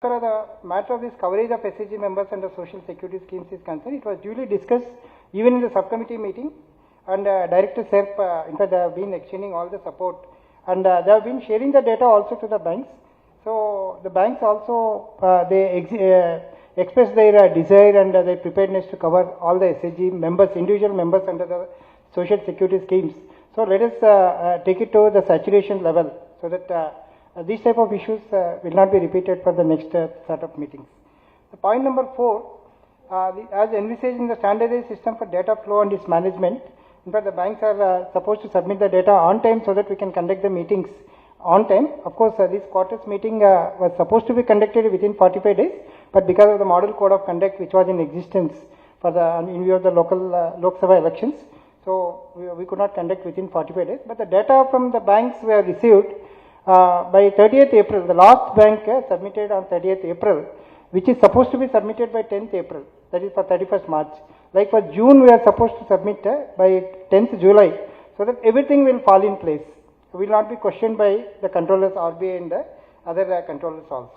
far as the matter of this coverage of SHG members under social security schemes is concerned, it was duly discussed even in the subcommittee meeting, and Director SERP, in fact, they have been extending all the support, and they have been sharing the data also to the banks. So the banks also express their desire and their preparedness to cover all the SHG members, individual members under the social security schemes. So let us take it to the saturation level, so that these type of issues will not be repeated for the next set of meetings. The point number 4, as envisaged in the standardized system for data flow and its management, in fact the banks are supposed to submit the data on time so that we can conduct the meetings on time. Of course, this quarter's meeting was supposed to be conducted within 45 days, but because of the model code of conduct which was in existence for the in view of the local Lok Sabha elections, so we could not conduct within 45 days. But the data from the banks were received by 30th April. The last bank submitted on 30th April, which is supposed to be submitted by 10th April, that is for 31st March. Like for June, we are supposed to submit by 10th July, so that everything will fall in place. Will not be questioned by the controllers, RBI and the other controllers also.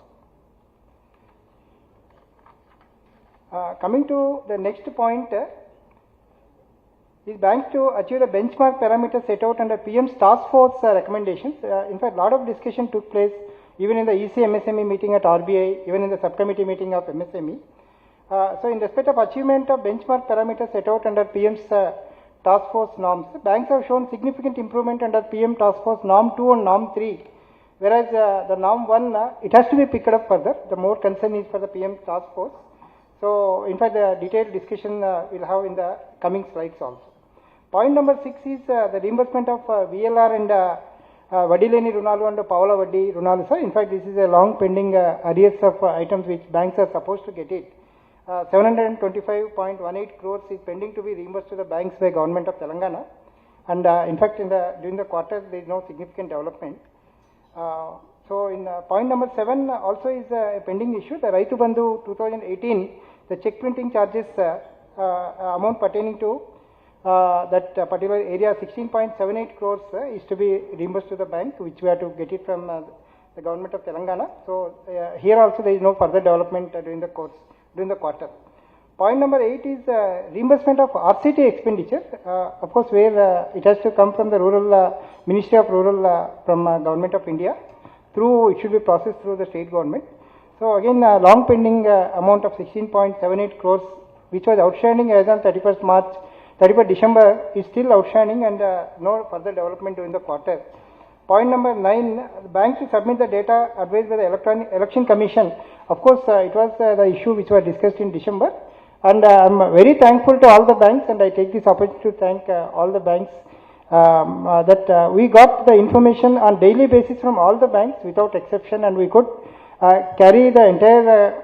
Coming to the next point, is banks to achieve the benchmark parameters set out under PM's task force recommendations. In fact, a lot of discussion took place even in the EC MSME meeting at RBI, even in the subcommittee meeting of MSME. So in respect of achievement of benchmark parameters set out under PM's task force norms, banks have shown significant improvement under PM task force norm 2 and norm 3, whereas the norm 1, it has to be picked up further. The more concern is for the PM task force. So in fact, the detailed discussion we'll have in the coming slides also. Point number 6 is the reimbursement of VLR and Vadileni Runalu and Paula Vadi Runalu. In fact, this is a long pending arrears of items which banks are supposed to get it. 725.18 crores is pending to be reimbursed to the banks by Government of Telangana, and in fact during the quarter there is no significant development. So in point number 7 also is a pending issue. The Raitu Bandhu 2018, the check printing charges amount pertaining to that particular area, 16.78 crores is to be reimbursed to the bank, which we have to get it from the Government of Telangana. So here also there is no further development during the quarter. Point number 8 is reimbursement of RCT expenditure, of course, where it has to come from the Rural Ministry of Rural from Government of India. It should be processed through the state government. So again, long pending amount of 16.78 crores, which was outstanding as on 31st December, is still outstanding, and no further development during the quarter. Point number 9, the banks to submit the data advised by the Election Commission. Of course, it was the issue which was discussed in December, and I am very thankful to all the banks, and I take this opportunity to thank all the banks that we got the information on daily basis from all the banks without exception, and we could carry the entire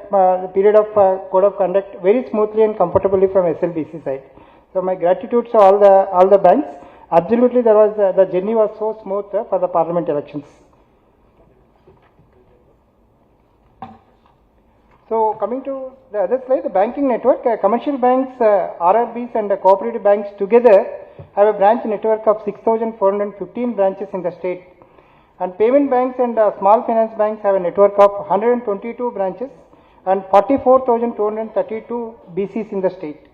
period of code of conduct very smoothly and comfortably from SLBC side. So my gratitude to all the banks. Absolutely, there was the journey was so smooth for the parliament elections. So coming to the other slide, the banking network, commercial banks, RRBs and cooperative banks together have a branch network of 6,415 branches in the state, and payment banks and small finance banks have a network of 122 branches and 44,232 BCs in the state.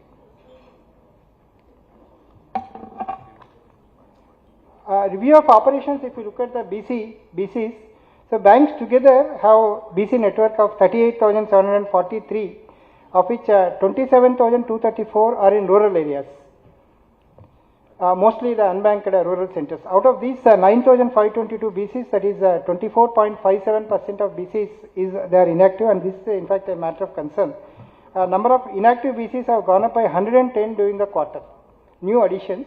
Review of operations, if you look at the BCs, so banks together have BC network of 38,743, of which 27,234 are in rural areas, mostly the unbanked rural centers. Out of these 9,522 BCs, that is 24.57% of BCs they are inactive, and this is in fact a matter of concern. Number of inactive BCs have gone up by 110 during the quarter, new additions.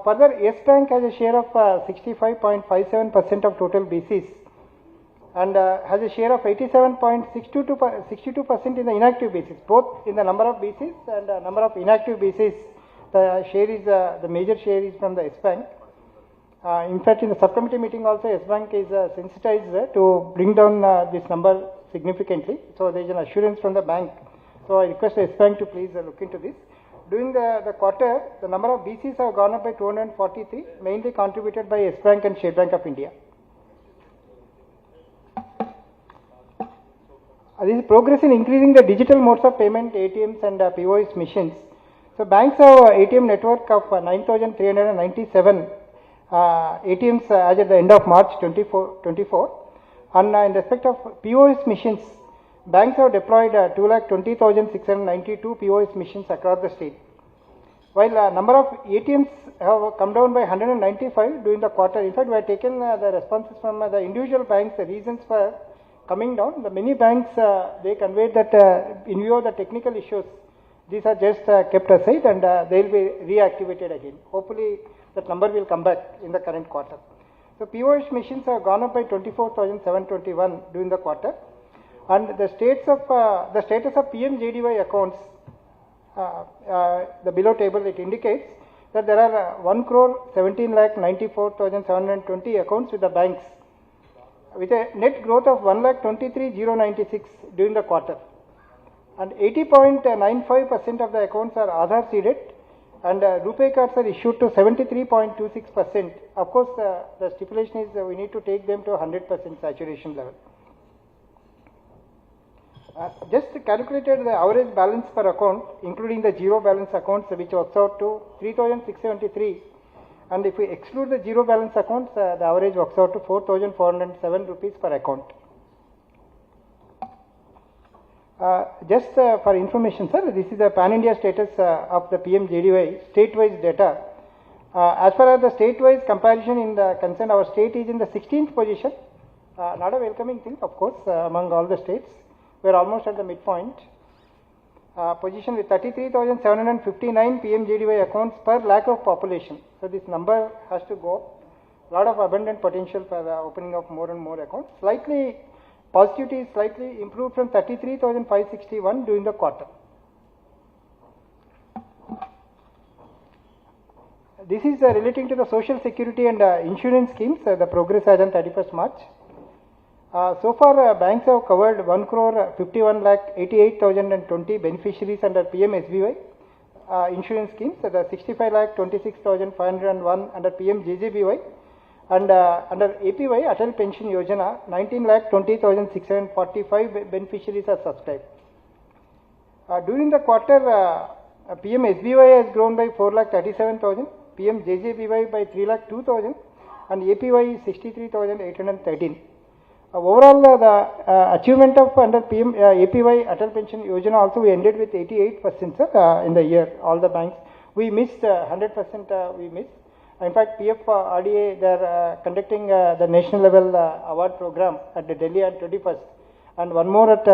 Further, Yes Bank has a share of 65.57% of total BCs, and has a share of 87.62% in the inactive BCs, both in the number of BCs and number of inactive BCs. The share is the major share is from the Yes Bank. In fact, in the subcommittee meeting also, Yes Bank is sensitized to bring down this number significantly. So there is an assurance from the bank. So I request Yes Bank to please look into this. During the quarter, the number of BCs have gone up by 243, mainly contributed by Yes Bank and State Bank of India. This is progress in increasing the digital modes of payment, ATMs and POS machines. So banks have ATM network of 9,397 ATMs as at the end of March 24. And in respect of POS machines, banks have deployed 2,20,692 POS machines across the state. While number of ATMs have come down by 195 during the quarter. In fact, we have taken the responses from the individual banks, the reasons for coming down. The many banks, they conveyed that in view of the technical issues, these are just kept aside and they will be reactivated again. Hopefully, that number will come back in the current quarter. So, POS machines have gone up by 24,721 during the quarter. And the status of PMJDY accounts, the below table, it indicates that there are 1,17,94,720 accounts with the banks, with a net growth of 1,23,096 during the quarter. And 80.95% of the accounts are Aadhaar seeded, and RuPay cards are issued to 73.26%. Of course, the stipulation is we need to take them to 100% saturation level. Just calculated the average balance per account, including the zero balance accounts, which works out to 3,673. And if we exclude the zero balance accounts, the average works out to 4,407 rupees per account. Just for information, sir, this is the pan-India status of the PMJDY state-wise data. As far as the state-wise comparison in the concern, our state is in the 16th position. Not a welcoming thing, of course, among all the states. We are almost at the midpoint. Position with 33,759 PMJDY accounts per lakh of population. So this number has to go up. A lot of abundant potential for the opening of more and more accounts. Slightly, positivity is slightly improved from 33,561 during the quarter. This is relating to the social security and insurance schemes, the progress as on 31st March. So far, banks have covered 1,51,88,020 beneficiaries under PMSBY insurance schemes, the 65,26,501 under PMJJBY, and under APY, Atal Pension Yojana, 19,20,645 beneficiaries are subscribed. During the quarter, PMSBY has grown by 4,37,000, PMJJBY by 3,02,000, and APY is 63,813. Overall, the achievement of under PM APY Atal Pension Yojana also we ended with 88% in the year. All the banks we missed 100%. We missed. In fact, PFRDA they are conducting the national level award program at the Delhi on 21st, and one more at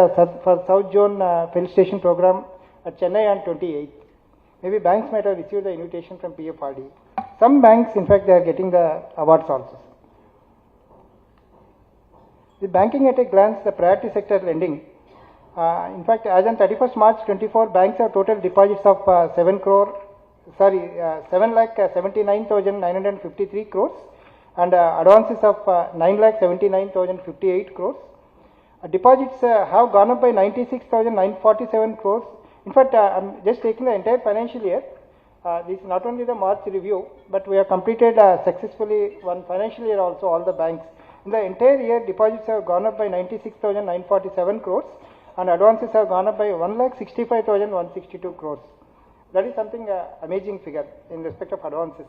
for South Zone fill station program at Chennai on 28th. Maybe banks might have received the invitation from PFRDA. Some banks, in fact, they are getting the awards also. The banking at a glance, the priority sector lending. In fact, as on 31st March 24, banks have total deposits of 7,79,953 crores and advances of 9,79,058 crores. Deposits have gone up by 96,947 crores. In fact, I'm just taking the entire financial year. This is not only the March review, but we have completed successfully one financial year also, all the banks. In the entire year, deposits have gone up by 96,947 crores and advances have gone up by 1,65,162 crores. That is something amazing figure in respect of advances.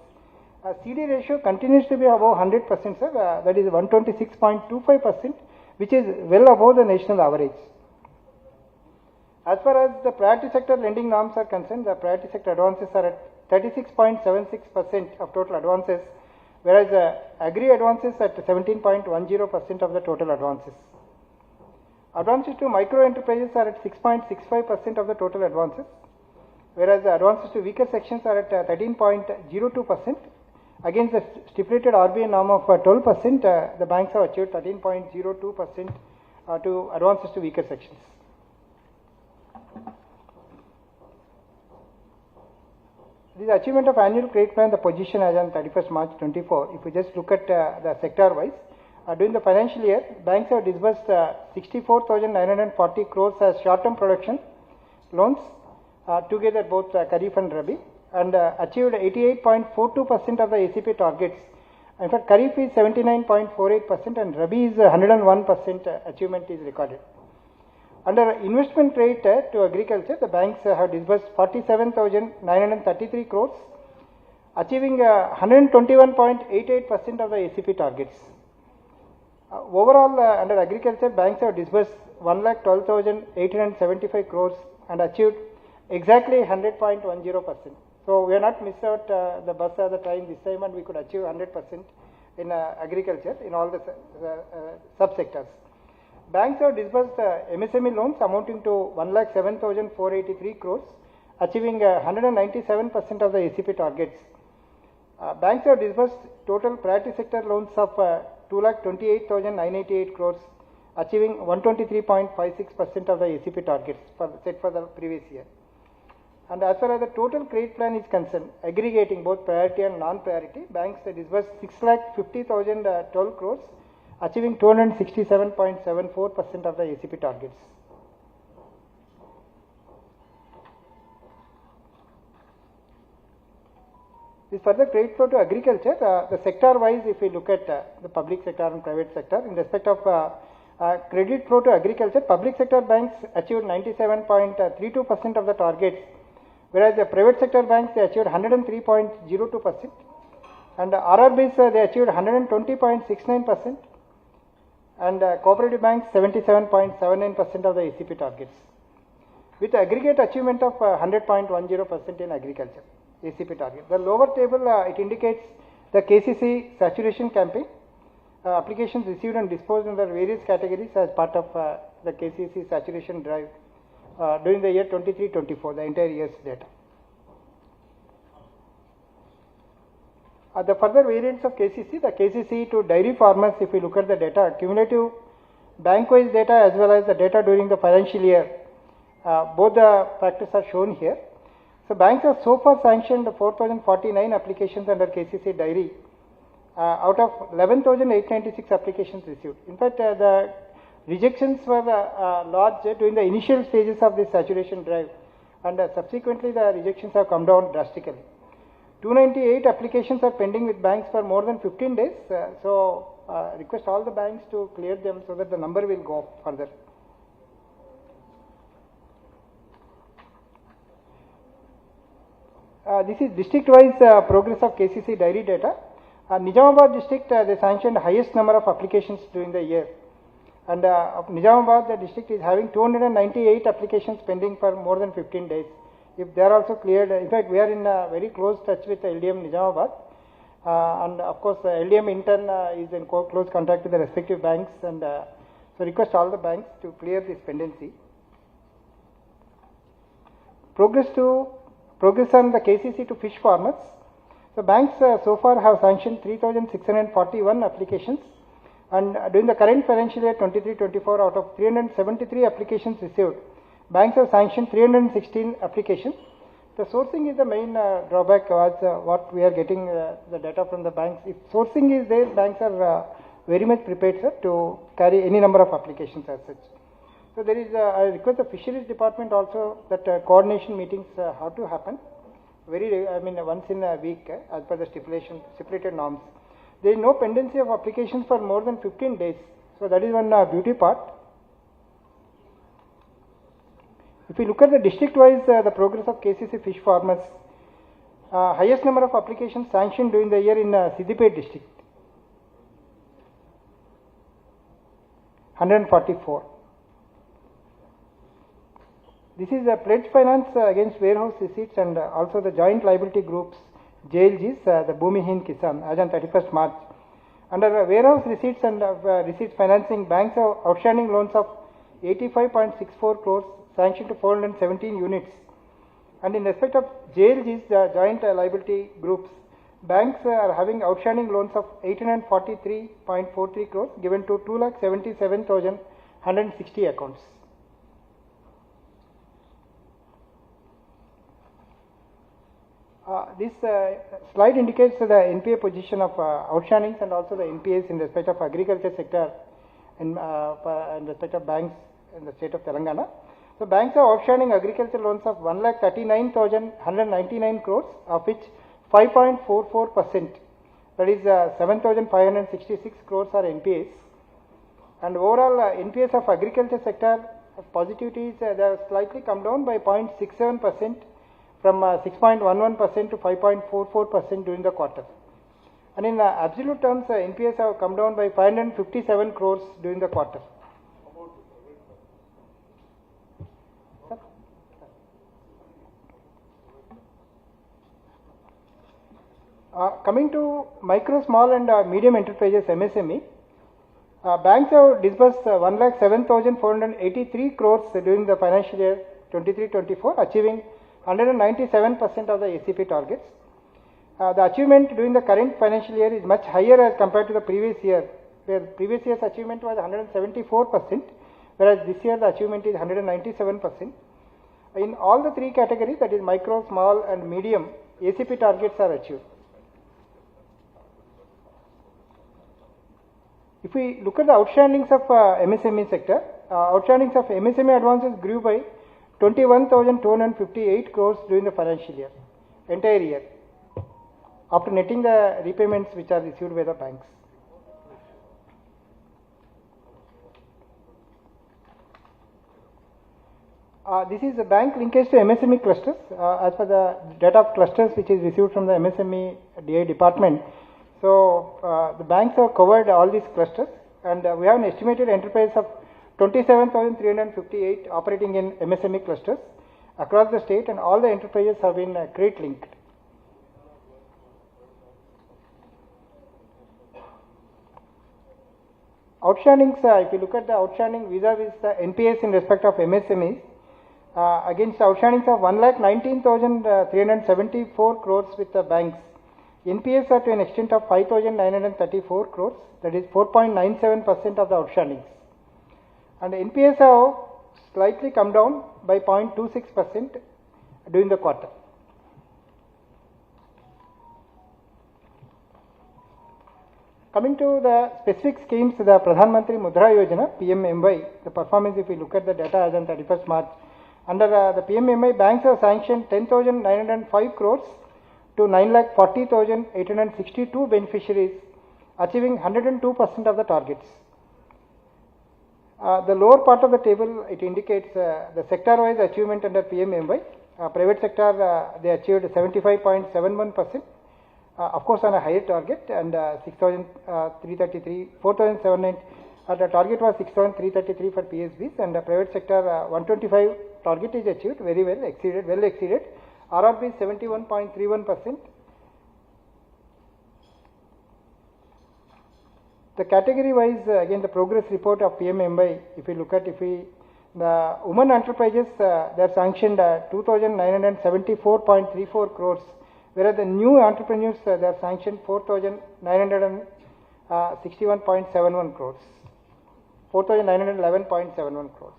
CD ratio continues to be above 100%, sir. That is 126.25%, which is well above the national average. As far as the priority sector lending norms are concerned, the priority sector advances are at 36.76% of total advances, whereas agri advances at 17.10% of the total advances. Advances to micro enterprises are at 6.65% of the total advances, whereas the advances to weaker sections are at 13.02%. Against the stipulated RBI norm of 12%, the banks have achieved 13.02% to advances to weaker sections. This achievement of annual credit plan, the position as on 31st March 24, if we just look at the sector wise, during the financial year, banks have disbursed 64,940 crores as short-term production loans, together both Kharif and Rabi, and achieved 88.42% of the ACP targets. In fact, Kharif is 79.48% and Rabi is 101% achievement is recorded. Under investment rate to agriculture, the banks have disbursed 47,933 crores, achieving 121.88% of the ACP targets. Overall, under agriculture, banks have disbursed 1,12,875 crores and achieved exactly 100.10%. So we have not missed out the bus or the train this time, and we could achieve 100% in agriculture in all the subsectors. Banks have disbursed MSME loans amounting to 1,07,483 crores, achieving 197% of the ACP targets. Banks have disbursed total priority sector loans of 2,28,988 crores, achieving 123.56% of the ACP targets set for the previous year. And as far as the total credit plan is concerned, aggregating both priority and non-priority, banks disbursed 6,50,012 crores, achieving 267.74% of the ACP targets. This further credit flow to agriculture, the sector-wise, if we look at the public sector and private sector, in respect of credit flow to agriculture, public sector banks achieved 97.32% of the targets, whereas the private sector banks, they achieved 103.02%, and RRBs, they achieved 120.69%, and cooperative banks 77.79% of the ACP targets, with aggregate achievement of 100.10% in agriculture ACP target. The lower table, it indicates the KCC saturation campaign, applications received and disposed under various categories as part of the KCC saturation drive during the year 23-24, the entire year's data. The further variants of KCC, the KCC to dairy farmers, if we look at the data, cumulative bank-wise data as well as the data during the financial year, both the factors are shown here. So banks have so far sanctioned 4,049 applications under KCC dairy out of 11,896 applications received. In fact, the rejections were large during the initial stages of this saturation drive, and subsequently the rejections have come down drastically. 298 applications are pending with banks for more than 15 days. Request all the banks to clear them so that the number will go up further. This is district-wise progress of KCC dairy data. Nizamabad district, they sanctioned the highest number of applications during the year. And Nizamabad, the district is having 298 applications pending for more than 15 days. If they are also cleared, in fact, we are in very close touch with LDM Nizamabad. And of course, LDM in turn is in close contact with the respective banks. And so request all the banks to clear this pendency. Progress on the KCC to fish farmers. So banks so far have sanctioned 3,641 applications, and during the current financial year 23-24, out of 373 applications received, banks have sanctioned 316 applications. The sourcing is the main drawback was what we are getting the data from the banks. If sourcing is there, banks are very much prepared, sir, to carry any number of applications as such. So there is, I request the fisheries department also that coordination meetings have to happen. Once in a week as per the stipulated norms. There is no pendency of applications for more than 15 days. So that is one beauty part. If we look at the district-wise, the progress of KCC fish farmers, highest number of applications sanctioned during the year in Siddipet district, 144. This is a pledge finance against warehouse receipts and also the joint liability groups, JLGs, the Bhumihin Kisan, as on 31st March. Under warehouse receipts and receipts financing, banks have outstanding loans of 85.64 crores sanctioned to 417 units. And in respect of JLGs, the joint liability groups, banks are having outstanding loans of 843.43 crores given to 2,77,160 accounts. This slide indicates the NPA position of outstandings and also the NPAs in respect of agriculture sector in respect of banks in the state of Telangana. So banks have outstanding agriculture loans of 1,39,199 crores, of which 5.44%, that is 7,566 crores are NPAs. And overall NPAs of agriculture sector positivity is they have slightly come down by 0.67% from 6.11% to 5.44% during the quarter. And in absolute terms, NPAs have come down by 557 crores during the quarter. Coming to micro, small and medium enterprises MSME, banks have disbursed 1,07,483 crores during the financial year 23-24, achieving 197% of the ACP targets. The achievement during the current financial year is much higher as compared to the previous year, where previous year's achievement was 174%, whereas this year the achievement is 197%. In all the three categories, that is micro, small and medium, ACP targets are achieved. If we look at the outstandings of MSME sector, outstandings of MSME advances grew by 21,258 crores during the financial year, entire year, after netting the repayments which are received by the banks. This is the bank linkage to MSME clusters. As per the data of clusters which is received from the MSME DI department, so the banks have covered all these clusters, and we have an estimated enterprise of 27,358 operating in MSME clusters across the state, and all the enterprises have been credit linked. Outstandings, if you look at the outstanding vis-a-vis the NPAs in respect of MSMEs, against outstandings of 1,19,374 crores with the banks, NPAs are to an extent of 5,934 crores, that is 4.97% of the outstandings. And NPAs have slightly come down by 0.26% during the quarter. Coming to the specific schemes, the Pradhan Mantri Mudra Yojana, PMMY, the performance, if we look at the data as on 31st March, under the PMMY, banks have sanctioned 10,905 crores to 9,40,862 beneficiaries, achieving 102% of the targets. The lower part of the table, it indicates the sector-wise achievement under PMMY. Private sector, they achieved 75.71%, of course on a higher target, and 6,333, 4,709, the target was 6,333 for PSBs, and the private sector 125 target is achieved, very well exceeded, RRB 71.31%. The category wise, again the progress report of PMMY, if you look at, the women enterprises, they are sanctioned 2,974.34 crores, whereas the new entrepreneurs, they are sanctioned 4,961.71 crores, 4,911.71 crores.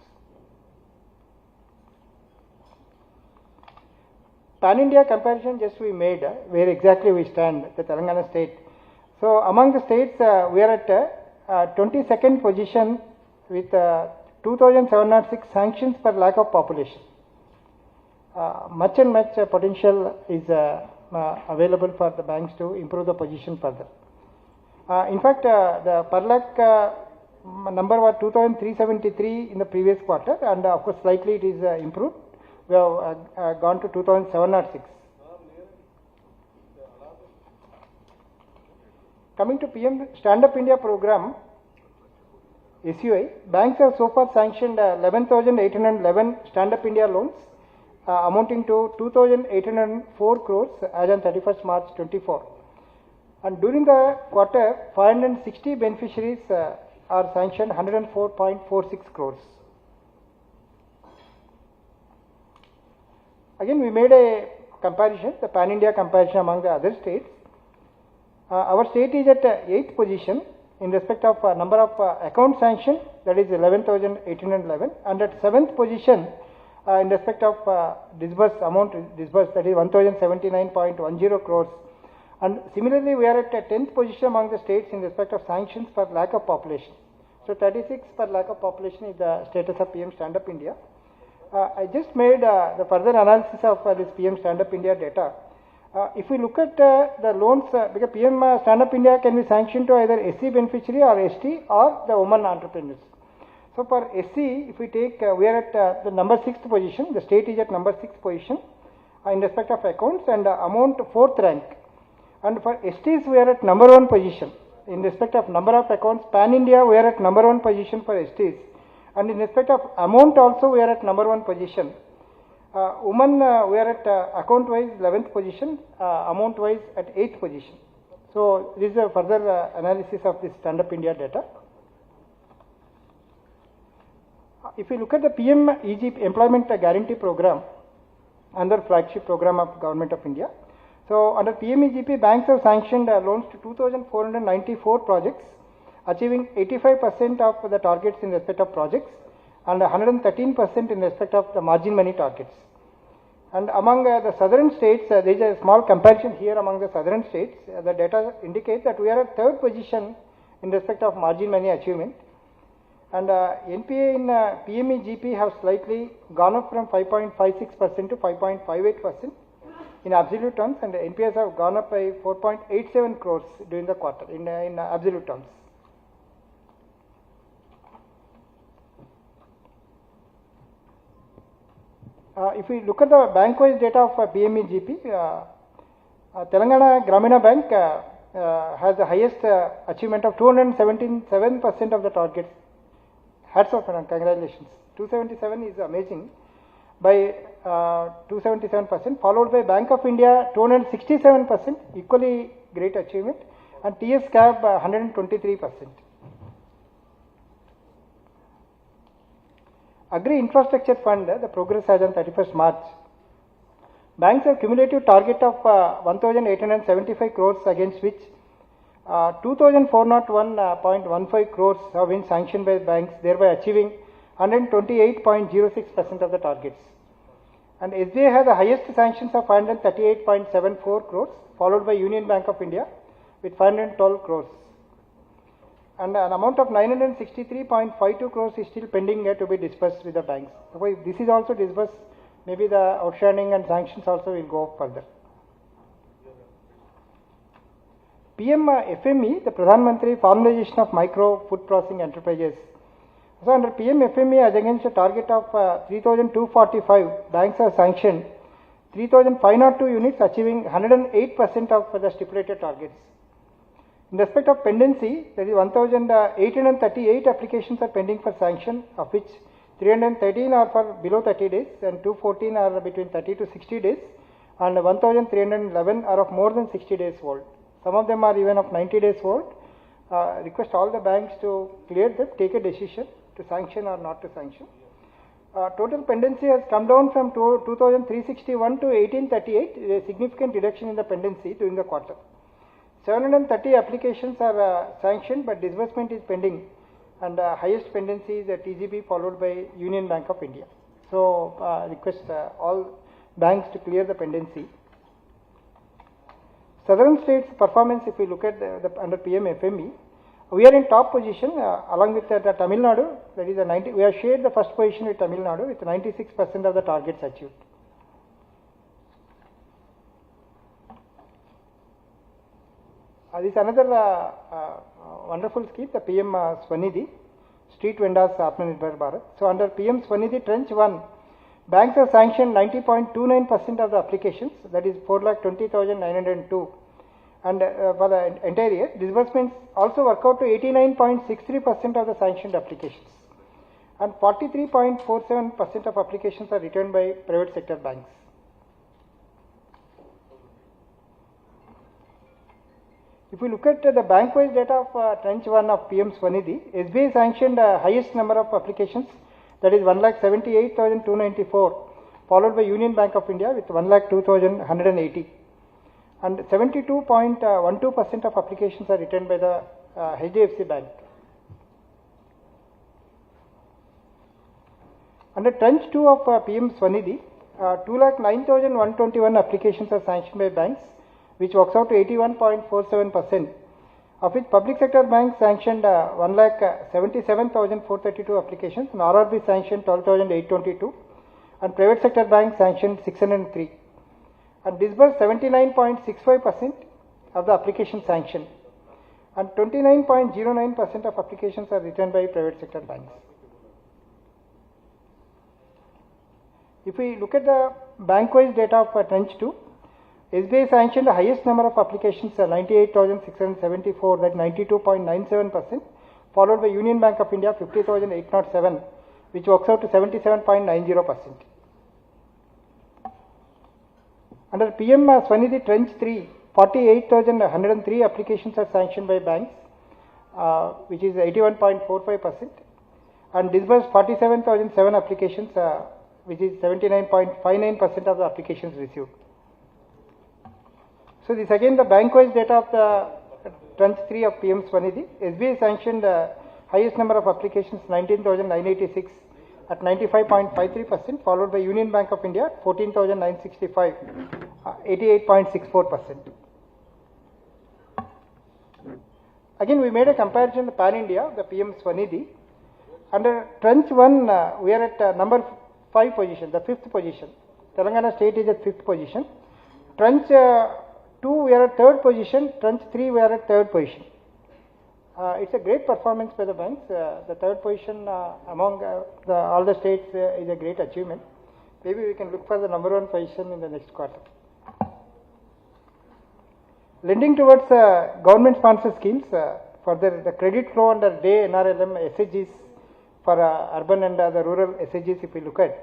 Pan-India comparison just we made, where exactly we stand, the Telangana state. So among the states, we are at 22nd position with 2,706 sanctions per lakh of population. Much potential is available for the banks to improve the position further. In fact, the per lakh number was 2,373 in the previous quarter, and of course slightly it is improved. We have gone to 2,706. Coming to PM Stand Up India program, SUI, banks have so far sanctioned 11,811 Stand Up India loans, amounting to 2,804 crores as on 31st March 24. And during the quarter, 560 beneficiaries are sanctioned 104.46 crores. Again, we made a comparison, the Pan-India comparison among the other states. Our state is at 8th position in respect of number of account sanction, that is 11,811, and at 7th position in respect of amount disbursed, that is 1,079.10 crores. And similarly, we are at 10th position among the states in respect of sanctions per lakh of population. So 36 per lakh of population is the status of PM Stand Up India. I just made the further analysis of this PM Stand Up India data. If we look at the loans, because PM Stand Up India can be sanctioned to either SC beneficiary or ST or the women entrepreneurs. So for SC, if we take, we are at the number 6th position, the state is at number 6th position in respect of accounts and amount 4th rank. And for STs, we are at number 1 position in respect of number of accounts. Pan India, we are at number 1 position for STs. And in respect of amount also, we are at number 1 position. Women, we are at account wise 11th position, amount wise at 8th position. So this is a further analysis of this Stand Up India data. If you look at the PM EGP Employment Guarantee Program, under flagship program of Government of India. So under PM EGP, banks have sanctioned loans to 2,494 projects, achieving 85% of the targets in respect of projects and 113% in respect of the margin money targets. And among the southern states, there is a small comparison here among the southern states. The data indicates that we are at 3rd position in respect of margin money achievement. And NPA in PME-GP have slightly gone up from 5.56% to 5.58% in absolute terms, and the NPAs have gone up by 4.87 crores during the quarter in absolute terms. If we look at the bank-wise data of PME-GP, Telangana Gramina Bank has the highest achievement of 277% of the targets. Hats off and congratulations. 277 is amazing by 277%, followed by Bank of India 267%, equally great achievement, and TS CAB 123%. Agri Infrastructure Fund, the progress as on 31st March. Banks have cumulative target of 1,875 crores, against which 2,401.15 crores have been sanctioned by banks, thereby achieving 128.06% of the targets. And SBI has the highest sanctions of 538.74 crores, followed by Union Bank of India with 512 crores. And an amount of 963.52 crores is still pending to be disbursed with the banks. So if this is also disbursed, maybe the outstanding and sanctions also will go up further. PM FME, the Pradhan Mantri Formalization of Micro Food Processing Enterprises. So under PM FME, as against a target of 3,245, banks have sanctioned 3,502 units, achieving 108% of the stipulated targets. In respect of pendency, there is 1,838 applications are pending for sanction, of which 313 are for below 30 days and 214 are between 30 to 60 days, and 1,311 are of more than 60 days old. Some of them are even of 90 days old. Request all the banks to clear them, take a decision to sanction or not to sanction. Total pendency has come down from 2,361 to 1,838, a significant reduction in the pendency during the quarter. 730 applications are sanctioned, but disbursement is pending, and highest pendency is TGB, followed by Union Bank of India. So request all banks to clear the pendency. Southern states performance, if we look at under PM FME, we are in top position along with Tamil Nadu. That is we have shared the first position with Tamil Nadu with 96% of the targets achieved. This is another wonderful scheme, the PM Swanidhi, Street Vendors Atmanirbhar Bharat. So under PM Swanidhi Tranche 1, banks have sanctioned 90.29% of the applications, that is 4,20,902. And for the entire year, disbursements also work out to 89.63% of the sanctioned applications. And 43.47% of applications are returned by private sector banks. If we look at the bank-wise data of Tranche 1 of PM Swanidhi, SBI sanctioned highest number of applications, that is 1,78,294, followed by Union Bank of India with 1,02,180. And 72.12% of applications are returned by the HDFC Bank. Under Tranche 2 of PM Swanidhi, 2,09,121 applications are sanctioned by banks, which works out to 81.47%, of which public sector banks sanctioned 1,77,432 applications, and RRB sanctioned 12,822, and private sector banks sanctioned 603, and disbursed 79.65% of the application sanctioned, and 29.09% of applications are returned by private sector banks. If we look at the bank-wise data of Tranche 2, SBI sanctioned the highest number of applications, 98,674, that 92.97%, followed by Union Bank of India, 50,807, which works out to 77.90%. Under PM Swanidhi Tranche 3, 48,103 applications are sanctioned by banks, which is 81.45%, and disbursed 47,007 applications, which is 79.59% of the applications received. So this again the bank-wise data of the Tranche 3 of PM Swanidhi. SBI sanctioned highest number of applications, 19,986 at 95.53%, followed by Union Bank of India, 14,965, 88.64%. Again, we made a comparison pan India, the PM Swanidhi. Under Tranche 1, we are at number 5 position, the 5th position. Telangana state is at 5th position. Tranche 2, we are at 3rd position. Tranche 3, we are at 3rd position. It's a great performance by the banks. The 3rd position among all the states is a great achievement. Maybe we can look for the number 1 position in the next quarter. Lending towards government sponsored schemes, further the credit flow under day NRLM SHGs for urban and the rural SHGs if we look at.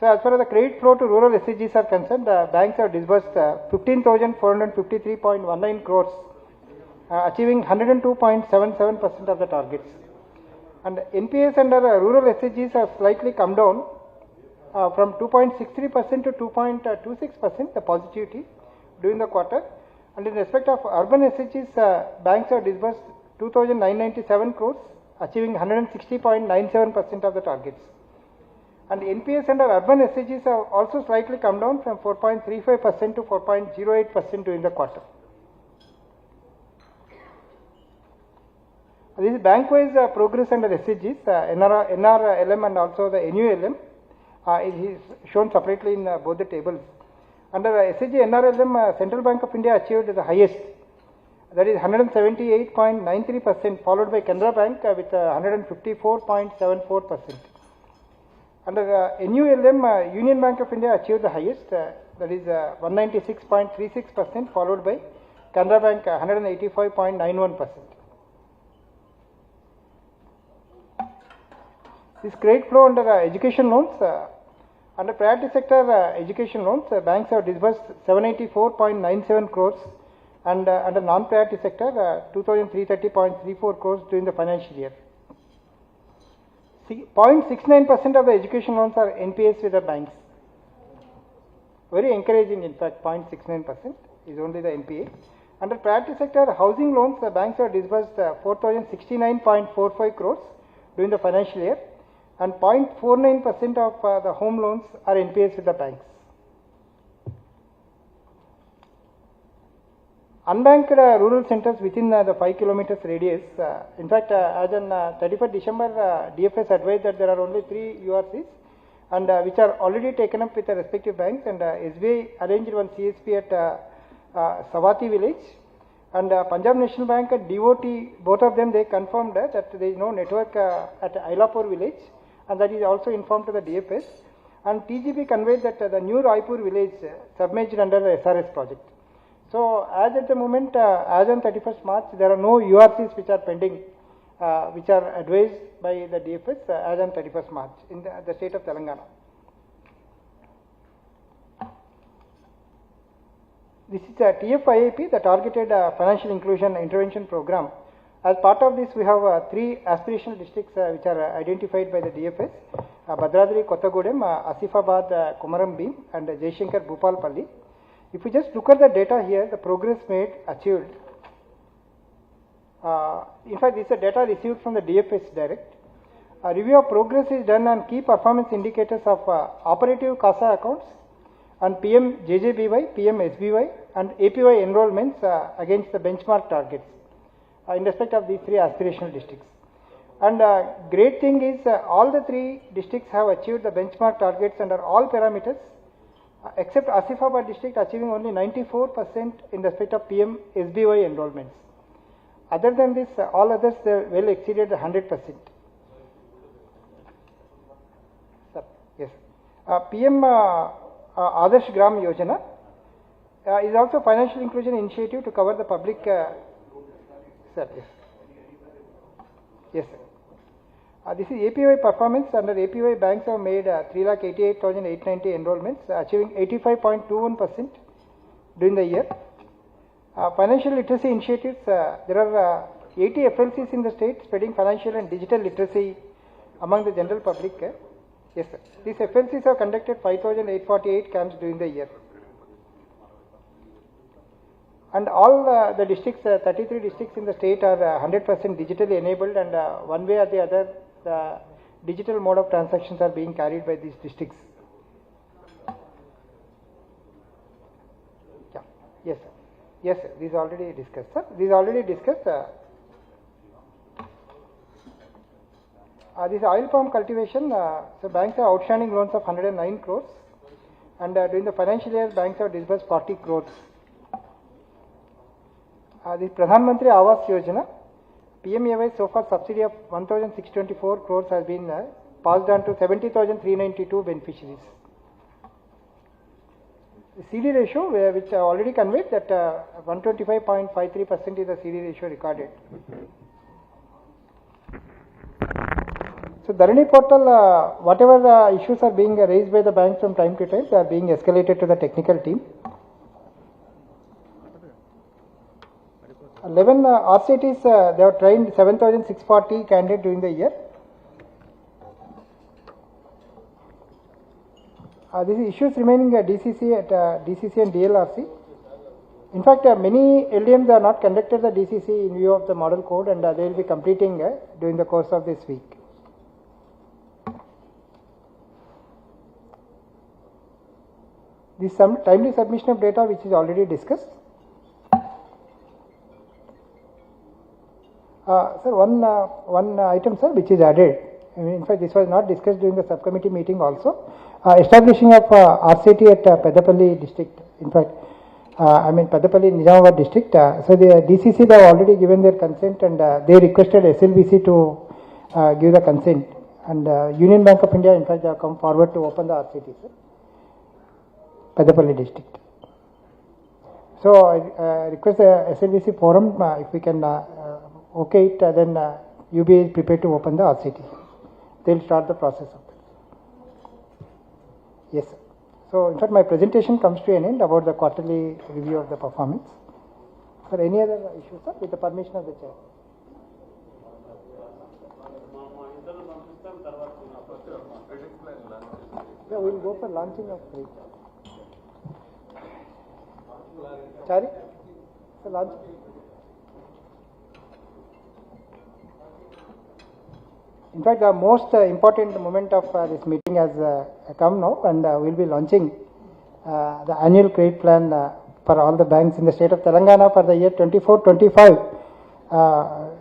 So as far as the credit flow to rural SHGs are concerned, the banks have disbursed 15,453.19 crores, achieving 102.77% of the targets. And NPAs under rural SHGs have slightly come down from 2.63% to 2.26%, the positivity during the quarter. And in respect of urban SHGs, banks have disbursed 2,997 crores, achieving 160.97% of the targets. And NPAs under urban SHGs have also slightly come down from 4.35% to 4.08% during the quarter. This is bank-wise progress under SHGs, NRLM and also the NULM. It is shown separately in both the tables. Under SHG NRLM, Central Bank of India achieved the highest, that is 178.93%, followed by Canara Bank with 154.74%. Under NULM, Union Bank of India achieved the highest, that is 196.36%, followed by Canara Bank 185.91%. This credit flow under education loans, under priority sector education loans, banks have disbursed 784.97 crores, and under non-priority sector 2,330.34 crores during the financial year. 0.69% of the education loans are NPAs with the banks. Very encouraging, in fact, 0.69% is only the NPA. Under priority sector housing loans, the banks have disbursed 4,069.45 crores during the financial year, and 0.49% of the home loans are NPAs with the banks. Unbanked rural centers within the 5 kilometers radius, in fact, as on 31st December, DFS advised that there are only 3 URCs, and which are already taken up with the respective banks, and SBI arranged one CSP at Savati village, and Punjab National Bank and DOT, both of them, they confirmed that there is no network at Ailapur village, and that is also informed to the DFS, and TGB conveyed that the new Raipur village submerged under the SRS project. So as at the moment, as on 31st March, there are no URCs which are pending, which are advised by the DFS as on 31st March in the state of Telangana. This is a TFIAP, the Targeted Financial Inclusion Intervention Program. As part of this, we have 3 aspirational districts which are identified by the DFS, Bhadradri, Kottagudem, Asifabad, Komaram Bheem, and Jaishankar, Bhupalpalli. If we just look at the data here, the progress made achieved. In fact, this is data received from the DFS direct. A review of progress is done on key performance indicators of operative CASA accounts and PM JJBY, PM SBY, and APY enrollments against the benchmark targets in respect of these 3 aspirational districts. And great thing is all the 3 districts have achieved the benchmark targets under all parameters, except Asifabad district achieving only 94% in respect of PM SBY enrollments. Other than this, all others well exceeded 100%. Yes. PM Adarsh Gram Yojana is also financial inclusion initiative to cover the public. Sir, yes. Yes, sir. This is APY performance. Under APY, banks have made 3,88,890 enrollments, achieving 85.21% during the year. Financial literacy initiatives, there are 80 FLCs in the state spreading financial and digital literacy among the general public. Yes, sir. These FLCs have conducted 5,848 camps during the year. And all the districts, 33 districts in the state are 100% digitally enabled, and one way or the other, the digital mode of transactions are being carried by these districts. Yeah. Yes, sir. Yes, sir. These already discussed, sir. These already discussed. This oil palm cultivation, so banks have outstanding loans of 109 crores, and during the financial year, banks have disbursed 40 crores. This Pradhan Mantri Awas Yojana, PMAY so far subsidy of 1,624 crores has been passed on to 70,392 beneficiaries. The CD ratio, which I already conveyed, that 125.53% is the CD ratio recorded. So Dharani portal, whatever issues are being raised by the banks from time to time, they are being escalated to the technical team. 11 RCTs, they have trained 7,640 candidates during the year. This is issues remaining at DCC and DLRC. In fact, many LDMs are not conducted the DCC in view of the model code, and they will be completing during the course of this week. This timely submission of data, which is already discussed. Sir, one item, sir, which is added. In fact, this was not discussed during the subcommittee meeting also. Establishing of RCT at Peddapalli district. In fact, Peddapalli Nizamabad district. So the DCC, they have already given their consent, and they requested SLBC to give the consent. And Union Bank of India, in fact, they have come forward to open the RCT, sir. Peddapalli district. So I request the SLBC forum, if we can okay it, then UBA is prepared to open the RCT. They will start the process of that. Yes, sir. So in fact, my presentation comes to an end about the quarterly review of the performance. Sir, any other issues, sir, with the permission of the chair? Yeah, we will go for launching of three. Sorry? So launch. In fact, the most important moment of this meeting has come now, and we will be launching the annual credit plan for all the banks in the state of Telangana for the year 24-25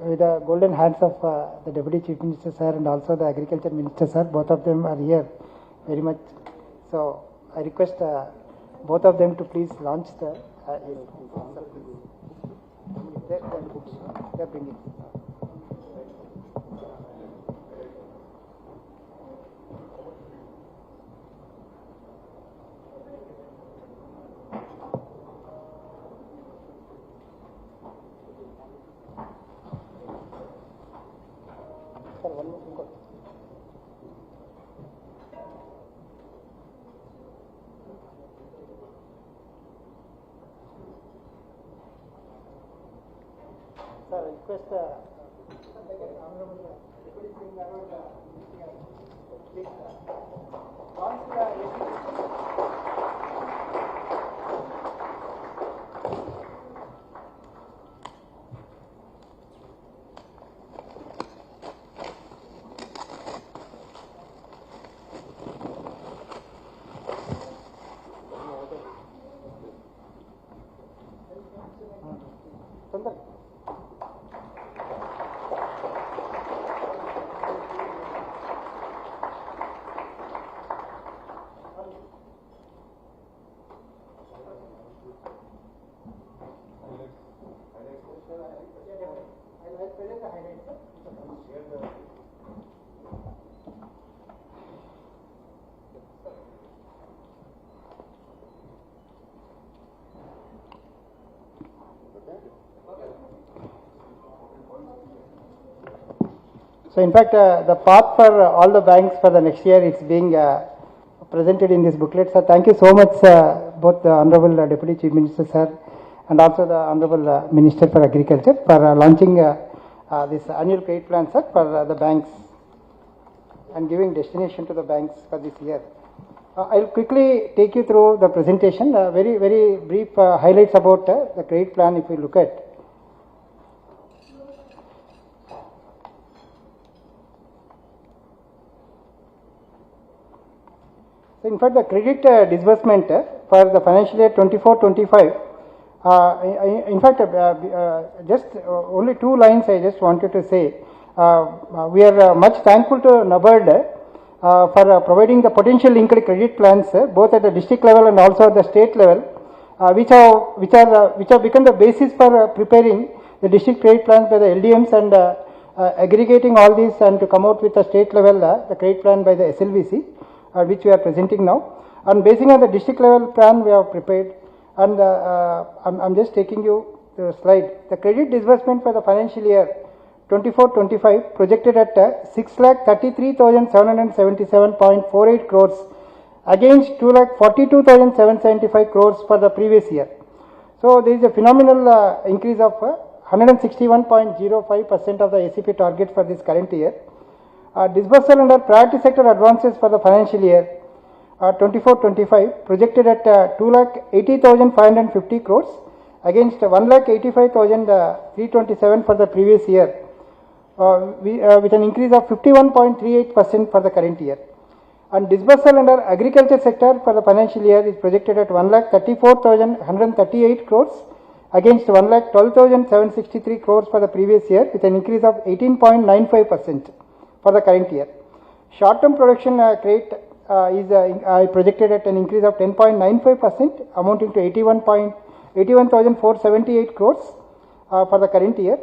with the golden hands of the Deputy Chief Minister, sir, and also the Agriculture Minister, sir. Both of them are here very much. So I request both of them to please launch the they're bringing. Sir, request So in fact, the path for all the banks for the next year is being presented in this booklet. So thank you so much, both the Honorable Deputy Chief Minister, sir, and also the Honorable Minister for Agriculture for launching this annual credit plan, sir, for the banks and giving destination to the banks for this year. I'll quickly take you through the presentation. Very, very brief highlights about the credit plan if we look at. So in fact, the credit disbursement for the financial year 24-25, in fact, just only 2 lines I just wanted to say. We are much thankful to NABARD for providing the potential linked credit plans both at the district level and also at the state level, which have become the basis for preparing the district credit plans by the LDMs and aggregating all these and to come out with a state level the credit plan by the SLVC. Which we are presenting now, and basing on the district level plan we have prepared, and I'm just taking you to the slide. The credit disbursement for the financial year 24-25 projected at 6,33,777.48 crores against 2,42,775 crores for the previous year. So there is a phenomenal increase of 161.05% of the ACP target for this current year. Disbursal under priority sector advances for the financial year 24-25 projected at 2,80,550 crores against 1,85,327 for the previous year, with an increase of 51.38% for the current year. And disbursal under agriculture sector for the financial year is projected at 1,34,138 crores against 1,12,763 crores for the previous year, with an increase of 18.95%. For the current year. Short-term production rate is projected at an increase of 10.95%, amounting to 81,478 crores for the current year.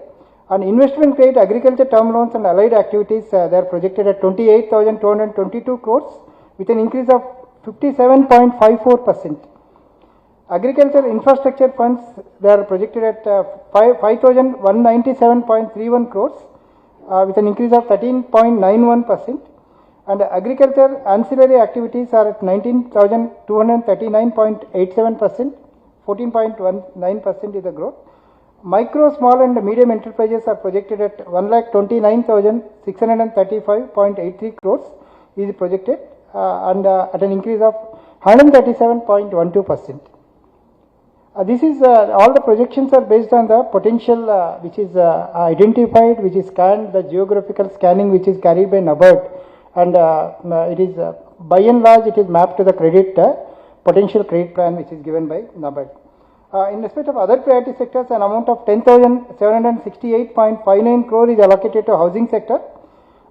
And investment grade agriculture term loans and allied activities, they are projected at 28,222 crores with an increase of 57.54%. Agriculture infrastructure funds, they are projected at 5,197.31 crores. With an increase of 13.91%, and agriculture ancillary activities are at 19,239.87%, 14.19% is the growth. Micro, small and medium enterprises are projected at 1,29,635.83 crores is projected and at an increase of 137.12%. This is all the projections are based on the potential which is identified, which is scanned, the geographical scanning which is carried by NABARD, and it is by and large it is mapped to the credit potential credit plan which is given by NABARD. In respect of other priority sectors, an amount of 10,768.59 crore is allocated to housing sector.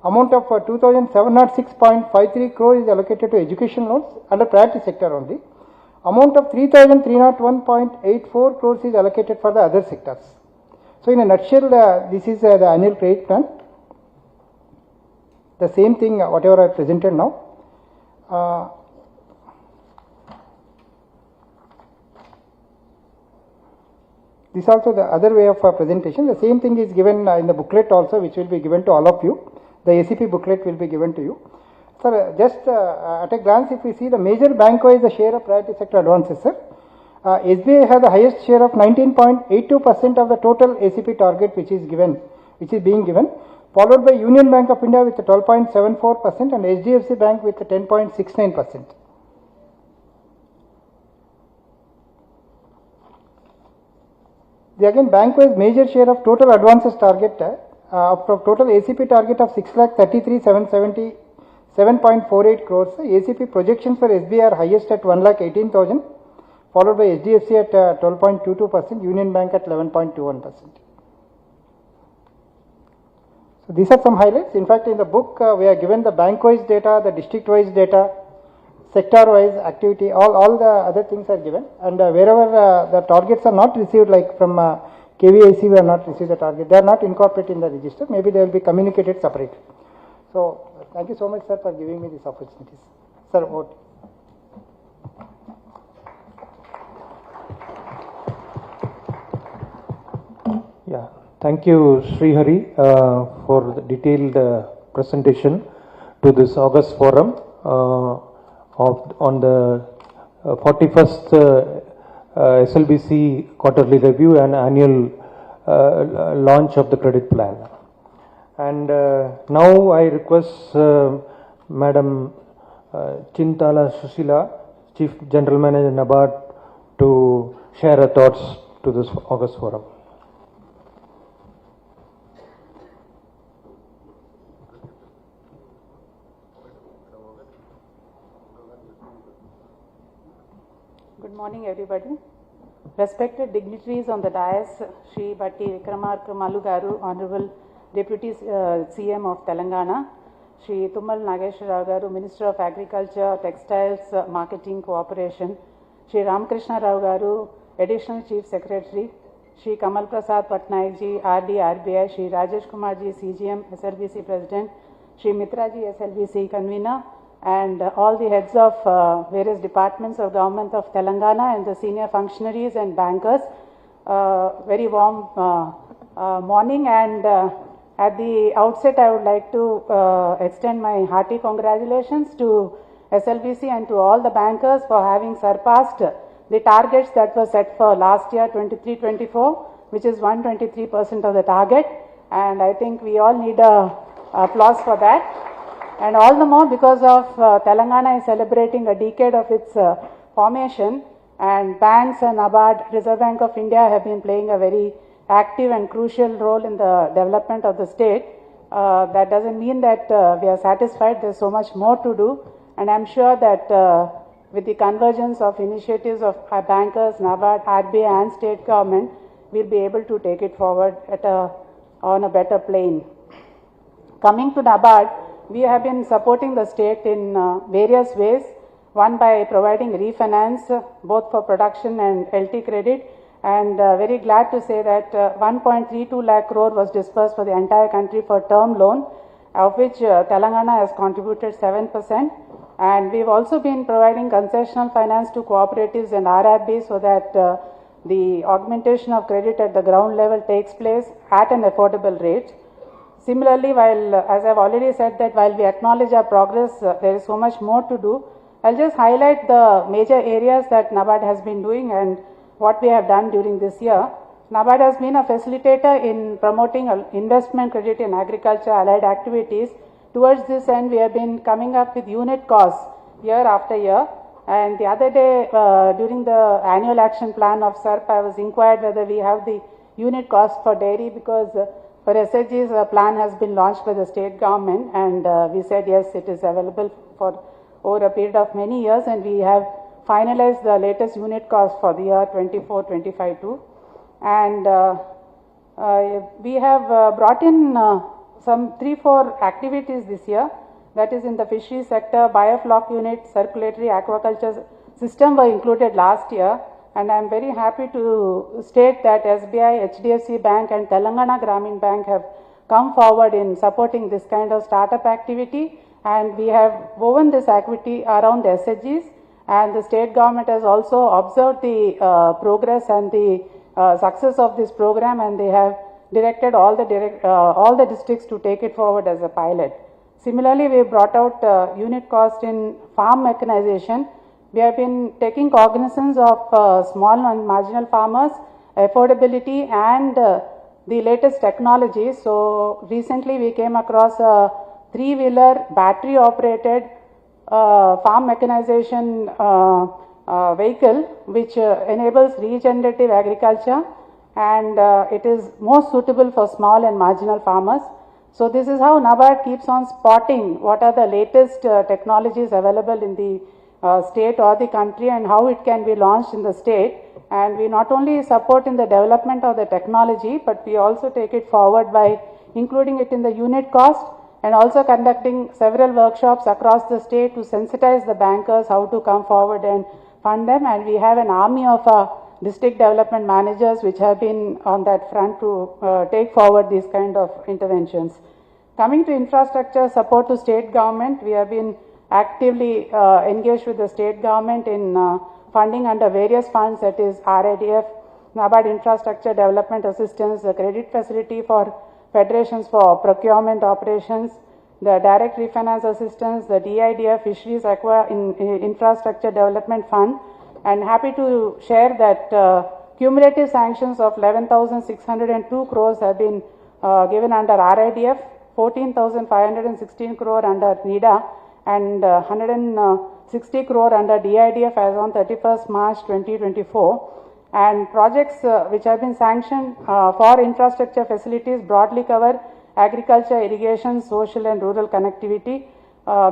Amount of 2,706.53 crore is allocated to education loans under priority sector only. Amount of 3,301.84 crores is allocated for the other sectors. So in a nutshell, this is the annual credit plan. The same thing, whatever I presented now. This also the other way of presentation. The same thing is given in the booklet also, which will be given to all of you. The ACP booklet will be given to you. Sir, just at a glance, if we see the major bank-wise the share of priority sector advances, sir, SBI has the highest share of 19.82% of the total ACP target which is being given, followed by Union Bank of India with 12.74% and HDFC Bank with 10.69%. The again bank-wise major share of total advances target of total ACP target of 6,33,777.48 crores. ACP projections for SBI are highest at 1,18,000, followed by HDFC at 12.22%, Union Bank at 11.21%. So these are some highlights. In fact, in the book we are given the bank-wise data, the district-wise data, sector-wise activity, all the other things are given, and wherever the targets are not received, like from KVIC we have not received the target, they are not incorporated in the register, maybe they will be communicated separately. So thank you so much, sir, for giving me these opportunities. Sir, vote. Yeah, Thank you, Srihari, for the detailed presentation to this August forum on the 41st SLBC quarterly review and annual launch of the credit plan. And now I request Madam Chintala Sushila, Chief General Manager NABARD, to share her thoughts to this August forum. Good morning, everybody. Respected dignitaries on the dais, Shri Bhatti Vikramarka Garu, Honorable Deputy CM of Telangana, Shri Tummal Nageshwara Garu, Minister of Agriculture, Textiles, Marketing Cooperation, Shri Ramakrishna Rao Garu, Additional Chief Secretary, Shri Kamal Prasad Patnaik ji, RD RBI, Shri Rajesh Kumar ji, CGM, SLBC President, Shri Mitra ji, SLBC Convener, and all the heads of various departments of Government of Telangana and the senior functionaries and bankers. Very warm morning, and at the outset I would like to extend my hearty congratulations to SLBC and to all the bankers for having surpassed the targets that were set for last year 23-24, which is 123% of the target, and I think we all need a applause for that. And all the more because of Telangana is celebrating a decade of its formation, and banks and NABARD, Reserve Bank of India, have been playing a very active and crucial role in the development of the state. That doesn't mean that we are satisfied. There's so much more to do, and I'm sure that with the convergence of initiatives of our bankers, NABARD, RBI and state government, we'll be able to take it forward on a better plane. Coming to NABARD, we have been supporting the state in various ways. One, by providing refinance both for production and LT credit, and very glad to say that 1.32 lakh crore was disbursed for the entire country for term loan, of which Telangana has contributed 7%. And we've also been providing concessional finance to cooperatives and RRBs so that the augmentation of credit at the ground level takes place at an affordable rate. Similarly, as I've already said that while we acknowledge our progress, there is so much more to do. I'll just highlight the major areas that NABARD has been doing and what we have done during this year. NABARD has been a facilitator in promoting investment credit in agriculture allied activities. Towards this end, we have been coming up with unit costs year after year. And the other day, during the annual action plan of SERP, I was inquired whether we have the unit cost for dairy, because for SHGs, a plan has been launched by the state government, and we said yes, it is available for over a period of many years, and we have finalized the latest unit cost for the year 24-25 too. And we have brought in some 3-4 activities this year, that is in the fishery sector, biofloc unit, circulatory aquaculture system were included last year. And I am very happy to state that SBI, HDFC Bank and Telangana Gramin Bank have come forward in supporting this kind of startup activity, and we have woven this activity around SHGs, and the state government has also observed the progress and the success of this program, and they have directed all the districts to take it forward as a pilot. Similarly, we brought out unit cost in farm mechanization. We have been taking cognizance of small and marginal farmers, affordability and the latest technology. So recently we came across a 3-wheeler battery operated farm mechanization vehicle which enables regenerative agriculture, and it is most suitable for small and marginal farmers. So this is how NABARD keeps on spotting what are the latest technologies available in the state or the country and how it can be launched in the state. And we not only support in the development of the technology, but we also take it forward by including it in the unit cost, and also conducting several workshops across the state to sensitize the bankers how to come forward and fund them. And we have an army of district development managers which have been on that front to take forward these kind of interventions. Coming to infrastructure support to state government, we have been actively engaged with the state government in funding under various funds, that is RIDF, NABARD Infrastructure Development Assistance, the credit facility for federations for procurement operations, the direct refinance assistance, the DIDF Fisheries Infrastructure Development Fund, and happy to share that cumulative sanctions of 11,602 crores have been given under RIDF, 14,516 crore under NIDA, and 160 crore under DIDF as on 31st March 2024. And projects which have been sanctioned for infrastructure facilities broadly cover agriculture, irrigation, social and rural connectivity,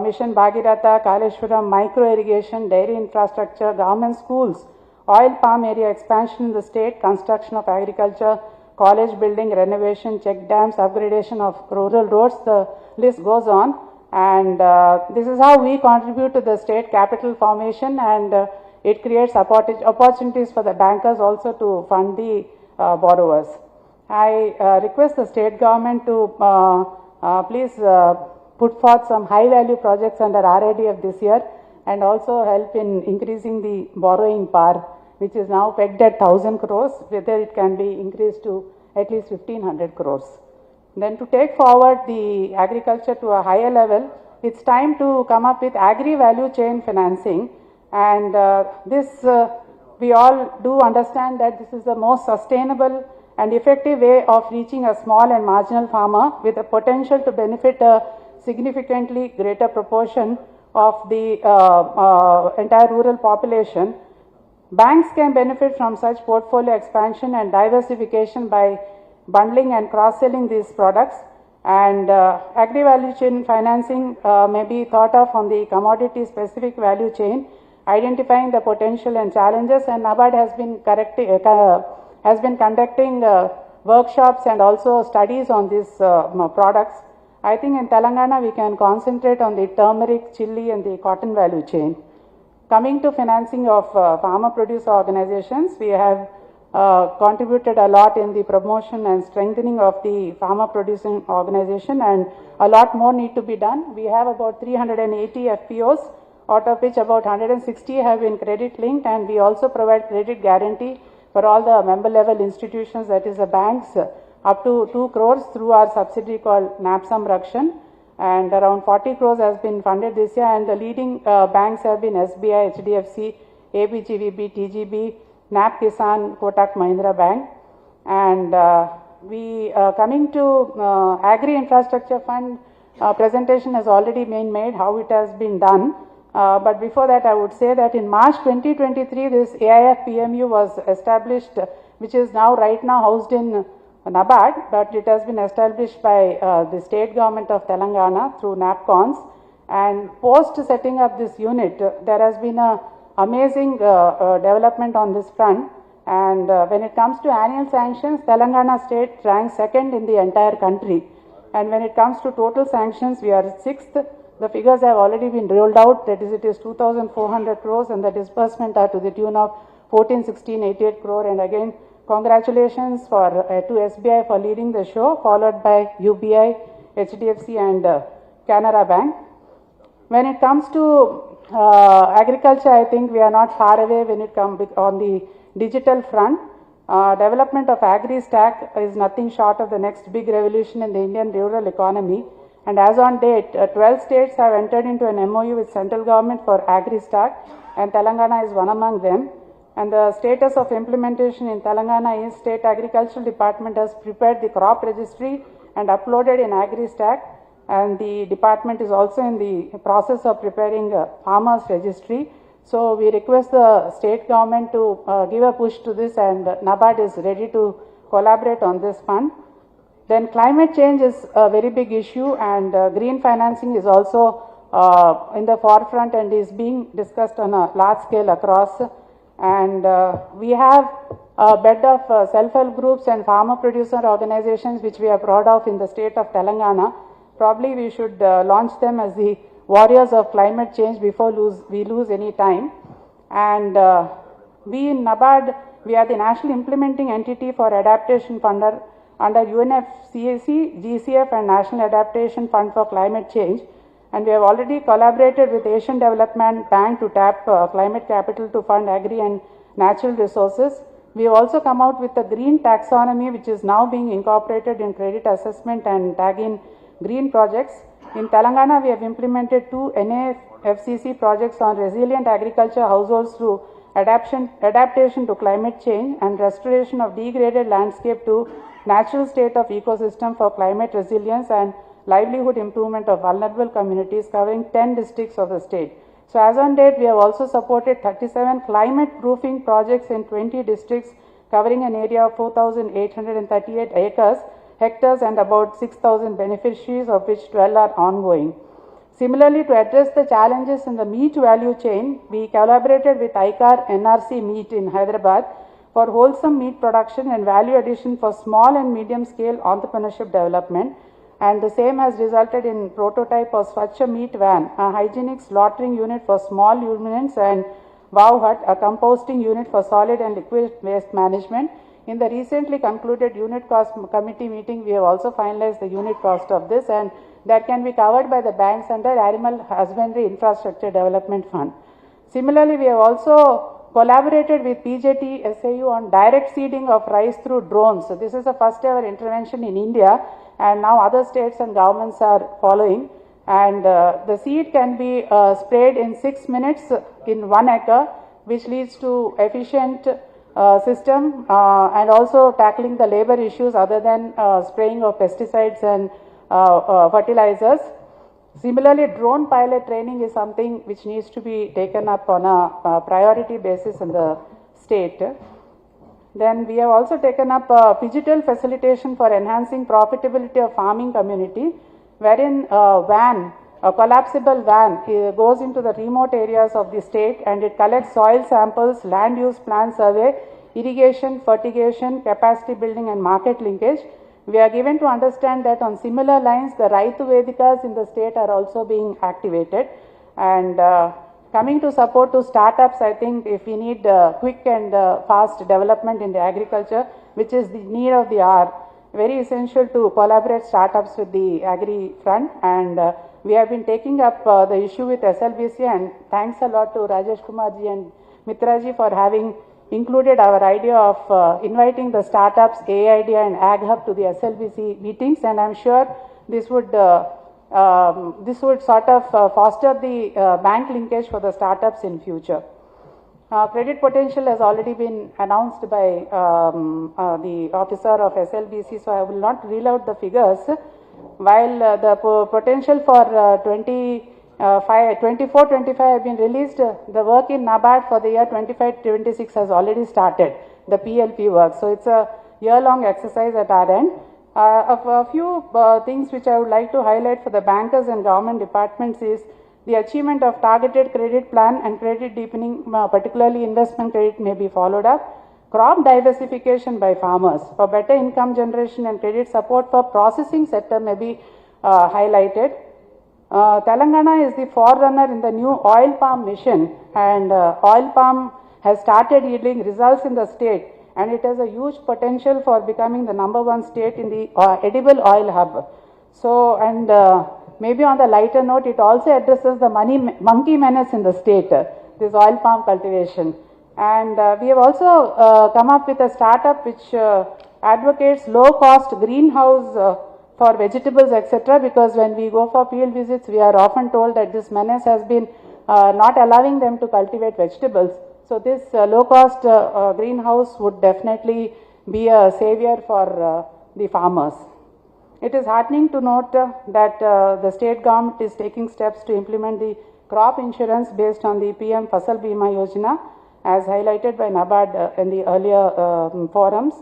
Mission Bhagiratha, Kaleshwaram, micro irrigation, dairy infrastructure, government schools, oil palm area expansion in the state, construction of agriculture, college building, renovation, check dams, upgradation of rural roads, the list goes on. And this is how we contribute to the state capital formation, and it creates opportunities for the bankers also to fund the borrowers. I request the state government to please put forth some high value projects under RIDF this year, and also help in increasing the borrowing power, which is now pegged at 1,000 crores, whether it can be increased to at least 1,500 crores. Then to take forward the agriculture to a higher level, it's time to come up with agri-value chain financing, and this we all do understand that this is the most sustainable and effective way of reaching a small and marginal farmer with the potential to benefit a significantly greater proportion of the entire rural population. Banks can benefit from such portfolio expansion and diversification by bundling and cross-selling these products, and agri-value chain financing may be thought of on the commodity-specific value chain, identifying the potential and challenges, and NABARD has been conducting workshops and also studies on these products. I think in Telangana we can concentrate on the turmeric, chili and the cotton value chain. Coming to financing of farmer producer organizations, we have contributed a lot in the promotion and strengthening of the farmer producing organization, and a lot more need to be done. We have about 380 FPOs, out of which about 160 have been credit linked, and we also provide credit guarantee for all the member level institutions, that is the banks, up to 2 crores through our subsidiary called NAPSAM Rakshan, and around 40 crores has been funded this year, and the leading banks have been SBI, HDFC, ABGVB, TGB, NAP Kisan, Kotak Mahindra Bank. And we coming to Agri Infrastructure Fund, presentation has already been made how it has been done. But before that, I would say that in March 2023, this AIF PMU was established, which is now right now housed in NABARD, but it has been established by the state government of Telangana through NAPCONS. And post setting up this unit, there has been a amazing development on this front. And when it comes to annual sanctions, Telangana state ranks second in the entire country. And when it comes to total sanctions, we are sixth. The figures have already been rolled out, that is, it is 2,400 crores, and the disbursement are to the tune of 14,1688 crore. And again, congratulations to SBI for leading the show, followed by UBI, HDFC and Canara Bank. When it comes to agriculture, I think we are not far away when it comes on the digital front. Development of agri-stack is nothing short of the next big revolution in the Indian rural economy. And as on date, 12 states have entered into an MOU with central government for agri-stack, and Telangana is one among them. And the status of implementation in Telangana is State Agricultural Department has prepared the crop registry and uploaded in agri-stack, and the department is also in the process of preparing a farmers registry. So we request the state government to give a push to this, and NABARD is ready to collaborate on this fund. Then climate change is a very big issue, and green financing is also in the forefront and is being discussed on a large scale across. And we have a bed of self-help groups and farmer producer organizations which we are proud of in the state of Telangana. Probably we should launch them as the warriors of climate change before we lose any time. And we in NABARD, we are the national implementing entity for adaptation funder under UNFCCC, GCF and National Adaptation Fund for Climate Change. And we have already collaborated with Asian Development Bank to tap climate capital to fund agri and natural resources. We have also come out with a green taxonomy, which is now being incorporated in credit assessment and tagging green projects. In Telangana, we have implemented 2 NAFCC projects on resilient agriculture households through adaptation to climate change and restoration of degraded landscape to natural state of ecosystem for climate resilience and livelihood improvement of vulnerable communities, covering 10 districts of the state. So as on date, we have also supported 37 climate proofing projects in 20 districts, covering an area of 4,838 hectares and about 6,000 beneficiaries, of which 12 are ongoing. Similarly, to address the challenges in the meat value chain, we collaborated with ICAR NRC Meat in Hyderabad for wholesome meat production and value addition for small and medium scale entrepreneurship development. And the same has resulted in prototype of Swachha Meat Van, a hygienic slaughtering unit for small ruminants, and Wow Hut, a composting unit for solid and liquid waste management. In the recently concluded unit cost committee meeting, we have also finalized the unit cost of this, and that can be covered by the banks under Animal Husbandry Infrastructure Development Fund. Similarly, we have also collaborated with PJT SAU on direct seeding of rice through drones. So this is the first ever intervention in India, and now other states and governments are following. And the seed can be sprayed in 6 minutes in 1 acre, which leads to efficient system and also tackling the labor issues other than spraying of pesticides and fertilizers. Similarly, drone pilot training is something which needs to be taken up on a priority basis in the state. Then we have also taken up digital facilitation for enhancing profitability of farming community, wherein a collapsible van goes into the remote areas of the state and it collects soil samples, land use plan survey, irrigation, fertigation, capacity building and market linkage. We are given to understand that on similar lines, the Raitu Vedikas in the state are also being activated. And coming to support to startups, I think if we need quick and fast development in the agriculture, which is the need of the hour, very essential to collaborate startups with the agri front. And we have been taking up the issue with SLBC, and thanks a lot to Rajesh Kumarji and Mitraji for having included our idea of inviting the startups, AID and Ag Hub to the SLBC meetings, and I'm sure this would sort of foster the bank linkage for the startups in future. Credit potential has already been announced by the officer of SLBC, so I will not reel out the figures. While the potential for 24-25 have been released, the work in NABARD for the year 25-26 has already started, the PLP work. So it's a year-long exercise at our end. A few things which I would like to highlight for the bankers and government departments is the achievement of targeted credit plan and credit deepening, particularly investment credit, may be followed up. Crop diversification by farmers for better income generation and credit support for processing sector may be highlighted. Telangana is the forerunner in the new oil palm mission, and oil palm has started yielding results in the state, and it has a huge potential for becoming the #1 state in the edible oil hub. So, and maybe on the lighter note, it also addresses the monkey menace in the state, this oil palm cultivation. And we have also come up with a startup which advocates low cost greenhouse for vegetables, etc. Because when we go for field visits, we are often told that this menace has been not allowing them to cultivate vegetables. So this low cost greenhouse would definitely be a savior for the farmers. It is heartening to note that the state government is taking steps to implement the crop insurance based on the PM Fasal Bima Yojana, as highlighted by NABARD in the earlier forums.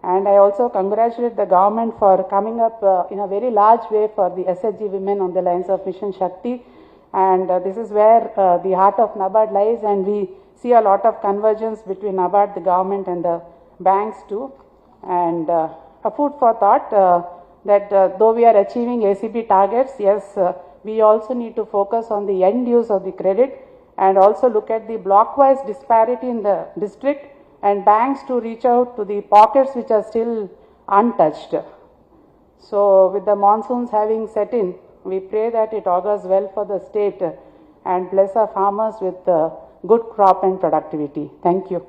And I also congratulate the government for coming up in a very large way for the SHG women on the lines of Mission Shakti. And this is where the heart of NABARD lies, and we see a lot of convergence between NABARD, the government and the banks too. And a food for thought that though we are achieving ACB targets, yes, we also need to focus on the end use of the credit and also look at the block-wise disparity in the district, and banks to reach out to the pockets which are still untouched. So with the monsoons having set in, we pray that it augurs well for the state and bless our farmers with good crop and productivity. Thank you.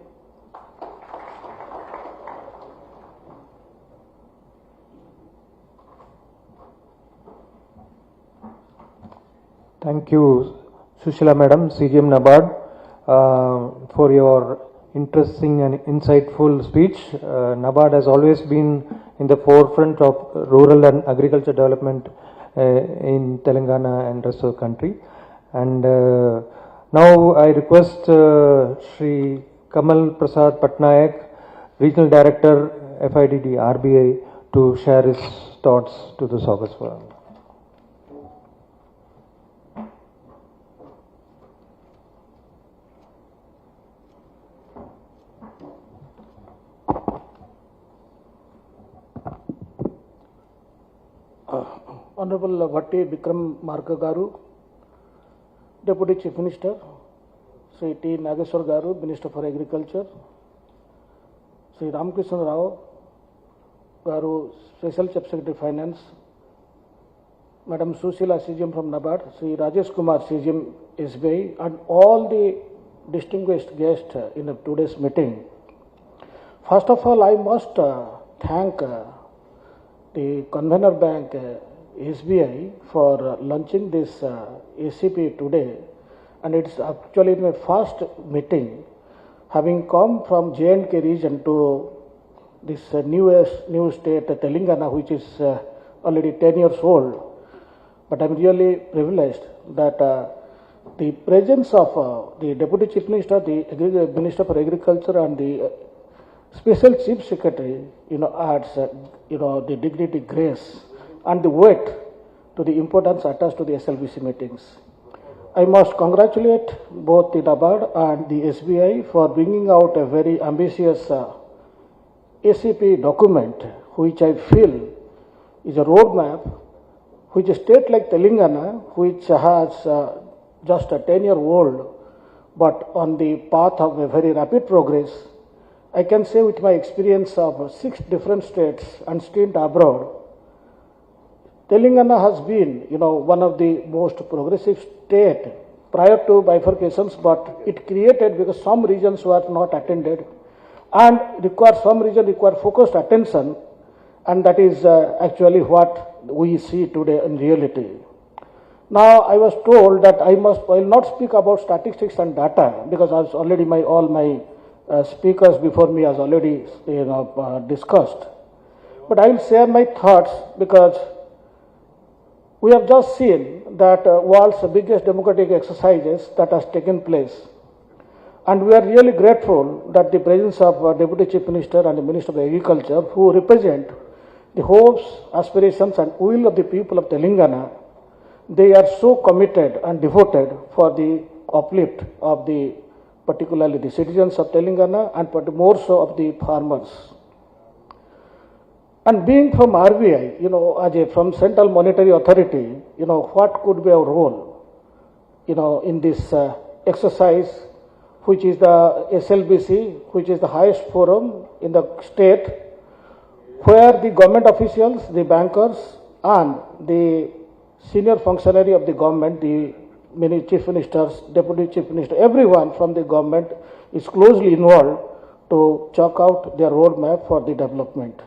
Thank you, Sushila Madam, CGM NABARD, for your interesting and insightful speech. NABARD has always been in the forefront of rural and agriculture development in Telangana and rest of the country. And now I request Shri Kamal Prasad Patnaik, Regional Director, FIDD, RBI, to share his thoughts to the August Forum. Honorable Bhatti Vikramarka Garu, Deputy Chief Minister, Sri T. Nageswar Garu, Minister for Agriculture, Sri Ramkrishna Rao Garu, Special Chief Secretary Finance, Madam Susila CGM from NABARD, Sri Rajesh Kumar CGM SBI, and all the distinguished guests in today's meeting. First of all, I must thank the convener bank SBI for launching this ACP today, and it's actually my first meeting, having come from J&K region to this new state Telangana, which is already 10 years old. But I'm really privileged that the presence of the Deputy Chief Minister, the Minister for Agriculture, and the Special Chief Secretary, adds, the dignity, grace, and the weight to the importance attached to the SLBC meetings. I must congratulate both the NABARD and the SBI for bringing out a very ambitious ACP document, which I feel is a roadmap, which a state like Telangana, which has just a 10-year-old, but on the path of a very rapid progress. I can say with my experience of 6 different states and stint abroad, Telangana has been, one of the most progressive state prior to bifurcations, but it created because some regions were not attended and some regions require focused attention, and that is actually what we see today in reality. Now, I was told that I will not speak about statistics and data because as already all my speakers before me has already discussed. But I will share my thoughts because we have just seen that world's biggest democratic exercises that has taken place. And we are really grateful that the presence of Deputy Chief Minister and the Minister of Agriculture, who represent the hopes, aspirations, and will of the people of Telangana, they are so committed and devoted for the uplift of particularly the citizens of Telangana and more so of the farmers. And being from RBI, from Central Monetary Authority, what could be our role, in this exercise, which is the SLBC, which is the highest forum in the state, where the government officials, the bankers, and the senior functionary of the government, the many chief ministers, deputy chief minister, everyone from the government is closely involved to chalk out their roadmap for the development.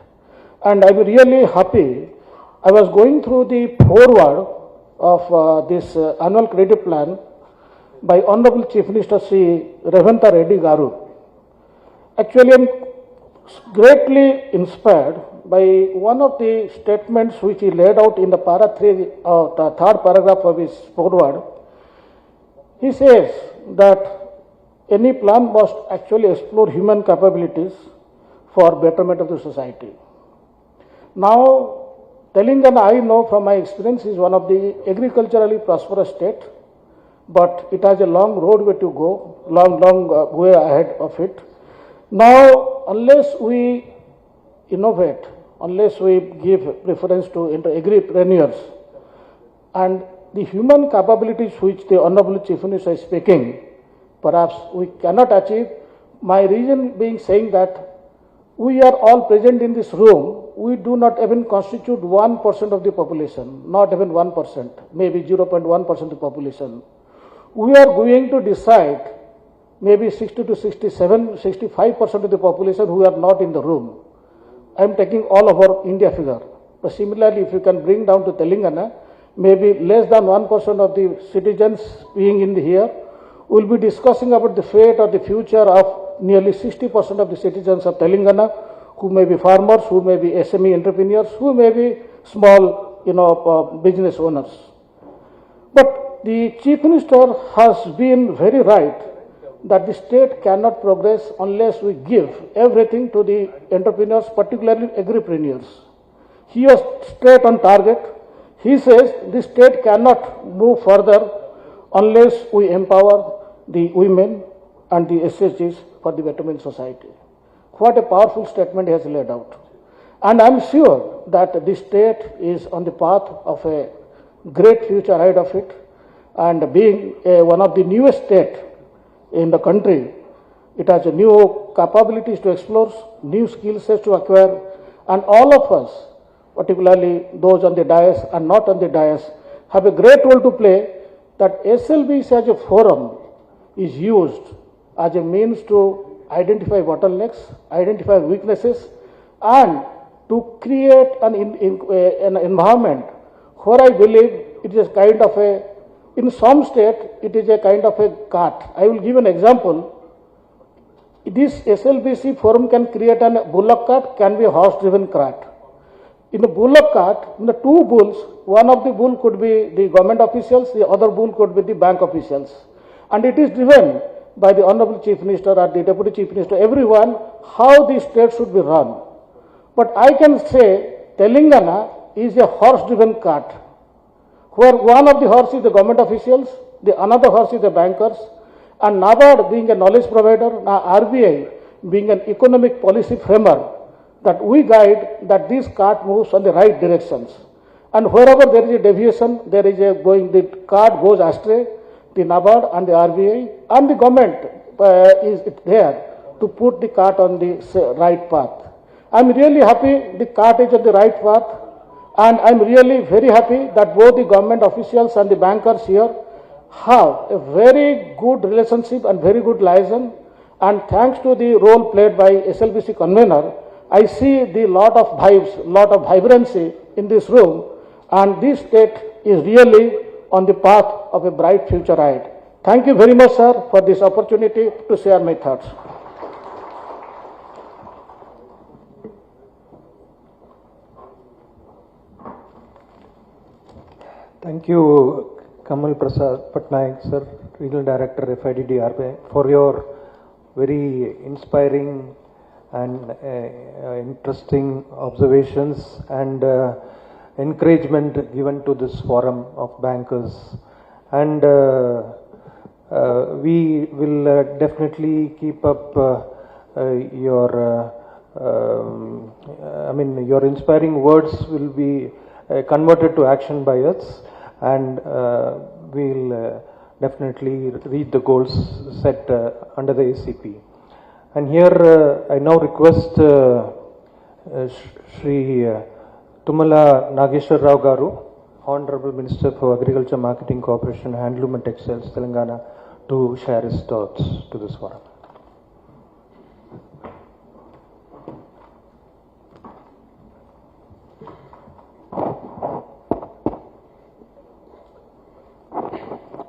And I'm really happy. I was going through the foreword of this annual credit plan by Honorable Chief Minister Sri Revanta Reddy Garu. Actually, I'm greatly inspired by one of the statements which he laid out in the the third paragraph of his foreword. He says that any plan must actually explore human capabilities for betterment of the society. Now, Telangana, I know from my experience, is one of the agriculturally prosperous state, but it has a long roadway to go, long way ahead of it. Now, unless we innovate, unless we give preference to agripreneurs and the human capabilities which the Honorable Chief Minister is speaking, perhaps we cannot achieve. My reason being saying that we are all present in this room, we do not even constitute 1% of the population, not even 1%, maybe 0.1% of the population. We are going to decide maybe 60 to 67, 65% of the population who are not in the room. I am taking all over India figure. But similarly, if you can bring down to Telangana, maybe less than 1% of the citizens being in here, will be discussing about the fate or the future of nearly 60% of the citizens of Telangana, who may be farmers, who may be SME entrepreneurs, who may be small, business owners. But the Chief Minister has been very right that the state cannot progress unless we give everything to the entrepreneurs, particularly agripreneurs. He was straight on target. He says the state cannot move further unless we empower the women and the SHGs for the betterment society. What a powerful statement he has laid out. And I am sure that the state is on the path of a great future ahead of it, and being one of the newest states in the country, it has new capabilities to explore, new skill sets to acquire, and all of us, particularly those on the dais and not on the dais, have a great role to play, that SLBs as a forum is used as a means to identify bottlenecks, identify weaknesses, and to create an environment where I believe it is kind of a, in some state, it is a kind of a cart. I will give an example. This SLBC forum can create a bullock cart, can be a horse-driven cart. In a bullock cart, in the two bulls, one of the bull could be the government officials, the other bull could be the bank officials. And it is driven by the Honorable Chief Minister or the Deputy Chief Minister, everyone, how the state should be run. But I can say Telangana is a horse-driven cart, where one of the horse is the government officials, the another horse is the bankers, and NABARD being a knowledge provider, RBI being an economic policy framer, that we guide that this cart moves on the right directions. And wherever there is a deviation, there is a the cart goes astray, the NABARD and the RBI and the government is there to put the cart on the right path. I am really happy the cart is on the right path, and I am really very happy that both the government officials and the bankers here have a very good relationship and very good liaison. And thanks to the role played by SLBC convener, I see the lot of vibes, lot of vibrancy in this room, and this state is really on the path of a bright future ahead. Thank you very much, sir, for this opportunity to share my thoughts. Thank you, Kamal Prasad Patnaik, sir, Regional Director, FIDD RBI, for your very inspiring and interesting observations and encouragement given to this forum of bankers. And we will definitely keep up your inspiring words will be converted to action by us, and we'll definitely reach the goals set under the ACP. And here I now request Shri Tumala Nageshwar Rao Garu, Honorable Minister for Agriculture, Marketing, Cooperation, Handloom and Textiles, Telangana, to share his thoughts to this forum.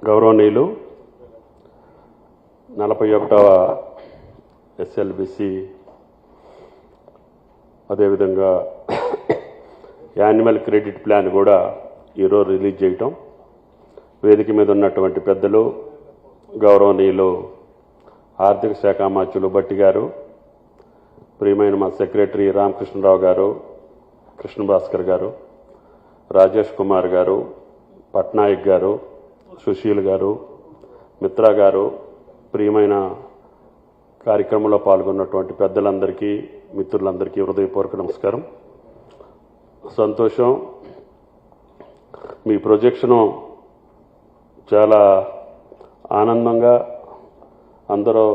గౌరవనీయులు 41వ SLBC అదేవిధంగా annual credit plan కూడా ఈరోజు release చేయటం, వేదిక మీద ఉన్నటువంటి పెద్దలు గౌరవనీయులు ఆర్థిక శాఖ మంత్రులు భట్టి గారు, ప్రియమైన మా సెక్రటరీ రామకృష్ణరావు గారు, కృష్ణ భాస్కర్ గారు, రాజేష్ కుమార్ గారు, పట్నాయక్ గారు, సుశీల్ గారు, మిత్రా గారు, ప్రియమైన కార్యక్రమంలో పాల్గొన్నటువంటి పెద్దలందరికీ, మిత్రులందరికీ హృదయపూర్వక నమస్కారం. సంతోషం, మీ ప్రొజెక్షను చాలా ఆనందంగా అందరూ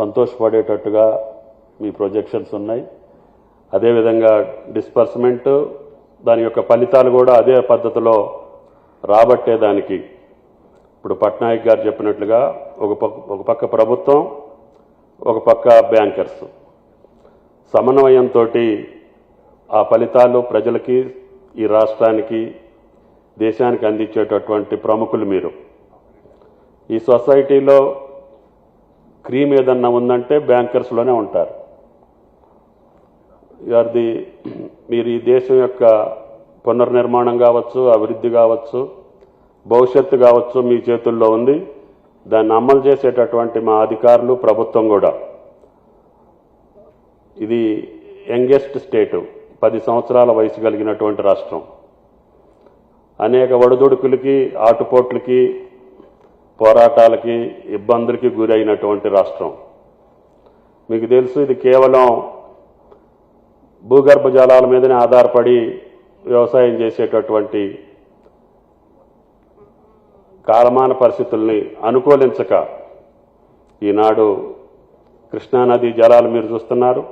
సంతోషపడేటట్టుగా మీ ప్రొజెక్షన్స్ ఉన్నాయి. అదేవిధంగా డిస్బర్స్మెంట్ దాని యొక్క ఫలితాలు కూడా అదే పద్ధతిలో రాబట్టేదానికి ఇప్పుడు పట్నాయక్ గారు చెప్పినట్లుగా ఒక పక్క ప్రభుత్వం, ఒక పక్క బ్యాంకర్స్ సమన్వయంతో ఆ ఫలితాలు ప్రజలకి, ఈ రాష్ట్రానికి, దేశానికి అందించేటటువంటి ప్రముఖులు మీరు. ఈ సొసైటీలో క్రీమ్ ఏదన్నా ఉందంటే బ్యాంకర్స్లోనే ఉంటారు. మీరు ఈ దేశం యొక్క పునర్నిర్మాణం కావచ్చు, అభివృద్ధి కావచ్చు, భవిష్యత్తు కావచ్చు మీ చేతుల్లో ఉంది. దాన్ని అమలు చేసేటటువంటి మా అధికారులు, ప్రభుత్వం కూడా. ఇది యంగెస్ట్ స్టేటు, 10 సంవత్సరాల వయసు కలిగినటువంటి రాష్ట్రం. అనేక ఒడిదుడుకులకి, ఆటుపోట్లకి, పోరాటాలకి, ఇబ్బందులకి గురైనటువంటి రాష్ట్రం. మీకు తెలుసు, ఇది కేవలం భూగర్భ జలాల మీదనే ఆధారపడి వ్యవసాయం చేసేటటువంటి కాలమాన పరిస్థితుల్ని అనుకూలించక ఈనాడు కృష్ణానది జలాలు మీరు చూస్తున్నారు,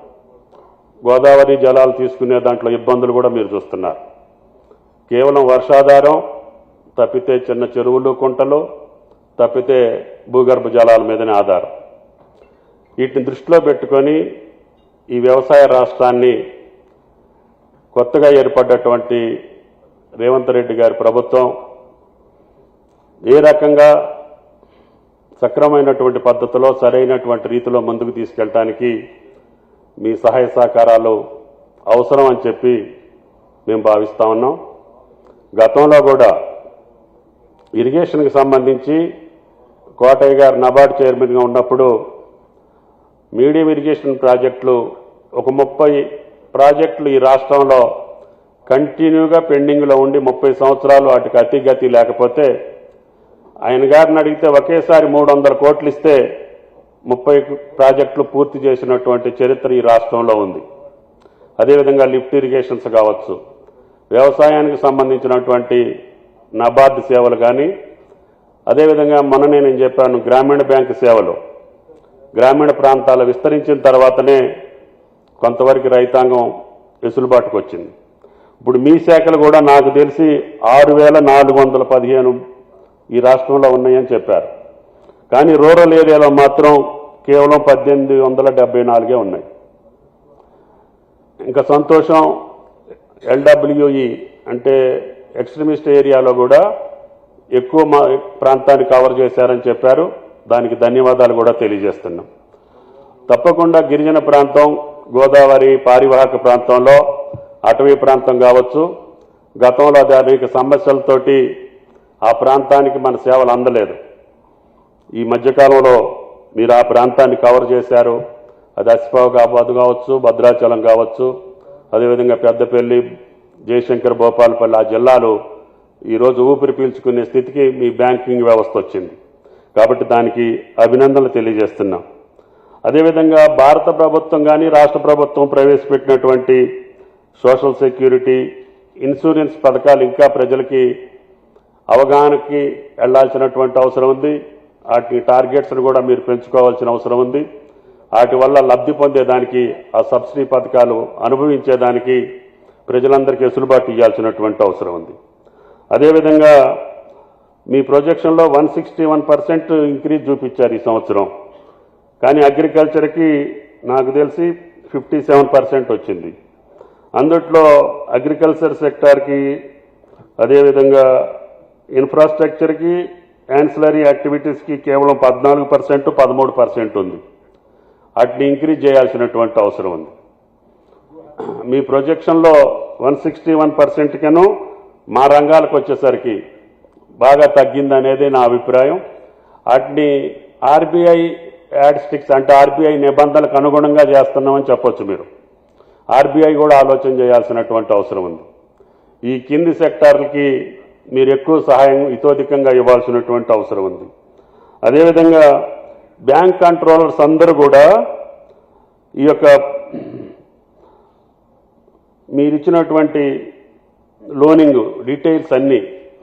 గోదావరి జలాలు తీసుకునే దాంట్లో ఇబ్బందులు కూడా మీరు చూస్తున్నారు. కేవలం వర్షాధారం తప్పితే చిన్న చెరువులు, కుంటలు తప్పితే భూగర్భ జలాల మీదనే ఆధారం. వీటిని దృష్టిలో పెట్టుకొని ఈ వ్యవసాయ రాష్ట్రాన్ని కొత్తగా ఏర్పడ్డటువంటి రేవంత్ రెడ్డి గారి ప్రభుత్వం ఏ రకంగా సక్రమైనటువంటి పద్ధతిలో, సరైనటువంటి రీతిలో ముందుకు తీసుకెళ్ళటానికి మీ సహాయ సహకారాలు అవసరం అని చెప్పి మేము భావిస్తా ఉన్నాం. గతంలో కూడా ఇరిగేషన్కి సంబంధించి కోటయ్య గారు నబార్డ్ చైర్మన్గా ఉన్నప్పుడు మీడియం ఇరిగేషన్ ప్రాజెక్టులు ఒక 30 ప్రాజెక్టులు ఈ రాష్ట్రంలో కంటిన్యూగా పెండింగ్లో ఉండి 30 సంవత్సరాలు వాటికి అతిగతి లేకపోతే ఆయన గారిని అడిగితే ఒకేసారి 300 కోట్లు ఇస్తే 30 ప్రాజెక్టులు పూర్తి చేసినటువంటి చరిత్ర ఈ రాష్ట్రంలో ఉంది. అదేవిధంగా లిఫ్ట్ ఇరిగేషన్స్ కావచ్చు, వ్యవసాయానికి సంబంధించినటువంటి నబార్డ్ సేవలు కానీ, అదేవిధంగా మొన్ననే నేను చెప్పాను గ్రామీణ బ్యాంకు సేవలు గ్రామీణ ప్రాంతాలు విస్తరించిన తర్వాతనే కొంతవరకు రైతాంగం వెసులుబాటుకు వచ్చింది. ఇప్పుడు మీ శాఖలు కూడా నాకు తెలిసి 6,415 ఈ రాష్ట్రంలో ఉన్నాయని చెప్పారు. కానీ రూరల్ ఏరియాలో మాత్రం కేవలం 1,874 ఉన్నాయి. ఇంకా సంతోషం, LWE అంటే ఎక్స్ట్రీమిస్ట్ ఏరియాలో కూడా ఎక్కువ ప్రాంతాన్ని కవర్ చేశారని చెప్పారు. దానికి ధన్యవాదాలు కూడా తెలియజేస్తున్నాం. తప్పకుండా గిరిజన ప్రాంతం, గోదావరి పారివాహక ప్రాంతంలో, అటవీ ప్రాంతం కావచ్చు, గతంలో అది అనేక సమస్యలతోటి ఆ ప్రాంతానికి మన సేవలు అందలేదు. ఈ మధ్యకాలంలో మీరు ఆ ప్రాంతాన్ని కవర్ చేశారు. అది ఆసిఫాబాద్ కావచ్చు, భద్రాచలం కావచ్చు, అదేవిధంగా పెద్దపల్లి, జయశంకర్, భోపాలపల్లి, ఆ జిల్లాలు ఈరోజు ఊపిరి పీల్చుకునే స్థితికి మీ బ్యాంకింగ్ వ్యవస్థ వచ్చింది. కాబట్టి దానికి అభినందనలు తెలియజేస్తున్నాం. అదేవిధంగా భారత ప్రభుత్వం కానీ రాష్ట్ర ప్రభుత్వం ప్రవేశపెట్టినటువంటి సోషల్ సెక్యూరిటీ, ఇన్సూరెన్స్ పథకాలు ఇంకా ప్రజలకి అవగాహనకి వెళ్లాల్సినటువంటి అవసరం ఉంది. వాటి టార్గెట్స్ను కూడా మీరు పెంచుకోవాల్సిన అవసరం ఉంది. వాటి వల్ల లబ్ధి పొందేదానికి, ఆ సబ్సిడీ పథకాలు అనుభవించేదానికి ప్రజలందరికీ వెసులుబాటు ఇవ్వాల్సినటువంటి అవసరం ఉంది. అదేవిధంగా మీ ప్రొజెక్షన్లో 161% ఇంక్రీజ్ చూపించారు ఈ సంవత్సరం. కానీ అగ్రికల్చర్కి నాకు తెలిసి 57% వచ్చింది. అందుట్లో అగ్రికల్చర్ సెక్టార్కి, అదేవిధంగా ఇన్ఫ్రాస్ట్రక్చర్కి, యాన్సిలరీ యాక్టివిటీస్కి కేవలం 14%, 13% ఉంది. వాటిని ఇంక్రీజ్ చేయాల్సినటువంటి అవసరం ఉంది. మీ ప్రొజెక్షన్లో 161% కను మా రంగాలకు వచ్చేసరికి బాగా తగ్గిందనేది నా అభిప్రాయం. వాటిని ఆర్బీఐ యాడ్స్టిక్స్ అంటే ఆర్బీఐ నిబంధనలకు అనుగుణంగా చేస్తున్నామని చెప్పొచ్చు. మీరు ఆర్బీఐ కూడా ఆలోచన చేయాల్సినటువంటి అవసరం ఉంది. ఈ కింది సెక్టార్లకి మీరు ఎక్కువ సహాయం ఇతోధికంగా ఇవ్వాల్సినటువంటి అవసరం ఉంది. అదేవిధంగా బ్యాంక్ కంట్రోలర్స్ అందరూ కూడా ఈ యొక్క మీరిచ్చినటువంటి లోనింగ్ డీటెయిల్స్ అన్నీ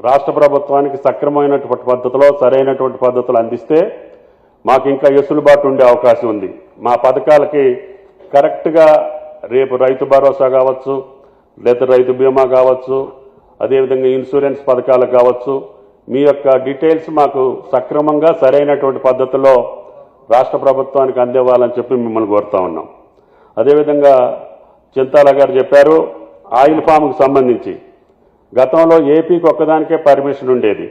రాష్ట్ర ప్రభుత్వానికి సక్రమమైనటువంటి పద్ధతిలో, సరైనటువంటి పద్ధతులు అందిస్తే మాకు ఇంకా వెసులుబాటు ఉండే అవకాశం ఉంది. మా పథకాలకి కరెక్ట్గా రేపు రైతు భరోసా కావచ్చు, లేదా రైతు బీమా కావచ్చు, అదేవిధంగా ఇన్సూరెన్స్ పథకాలు కావచ్చు, మీ యొక్క డీటెయిల్స్ మాకు సక్రమంగా సరైనటువంటి పద్ధతిలో రాష్ట్ర ప్రభుత్వానికి అందివ్వాలని చెప్పి మిమ్మల్ని కోరుతా ఉన్నాం. అదేవిధంగా చింతాల గారు చెప్పారు, ఆయిల్ ఫామ్కి సంబంధించి గతంలో ఏపీకి ఒక్కదానికే పర్మిషన్ ఉండేది.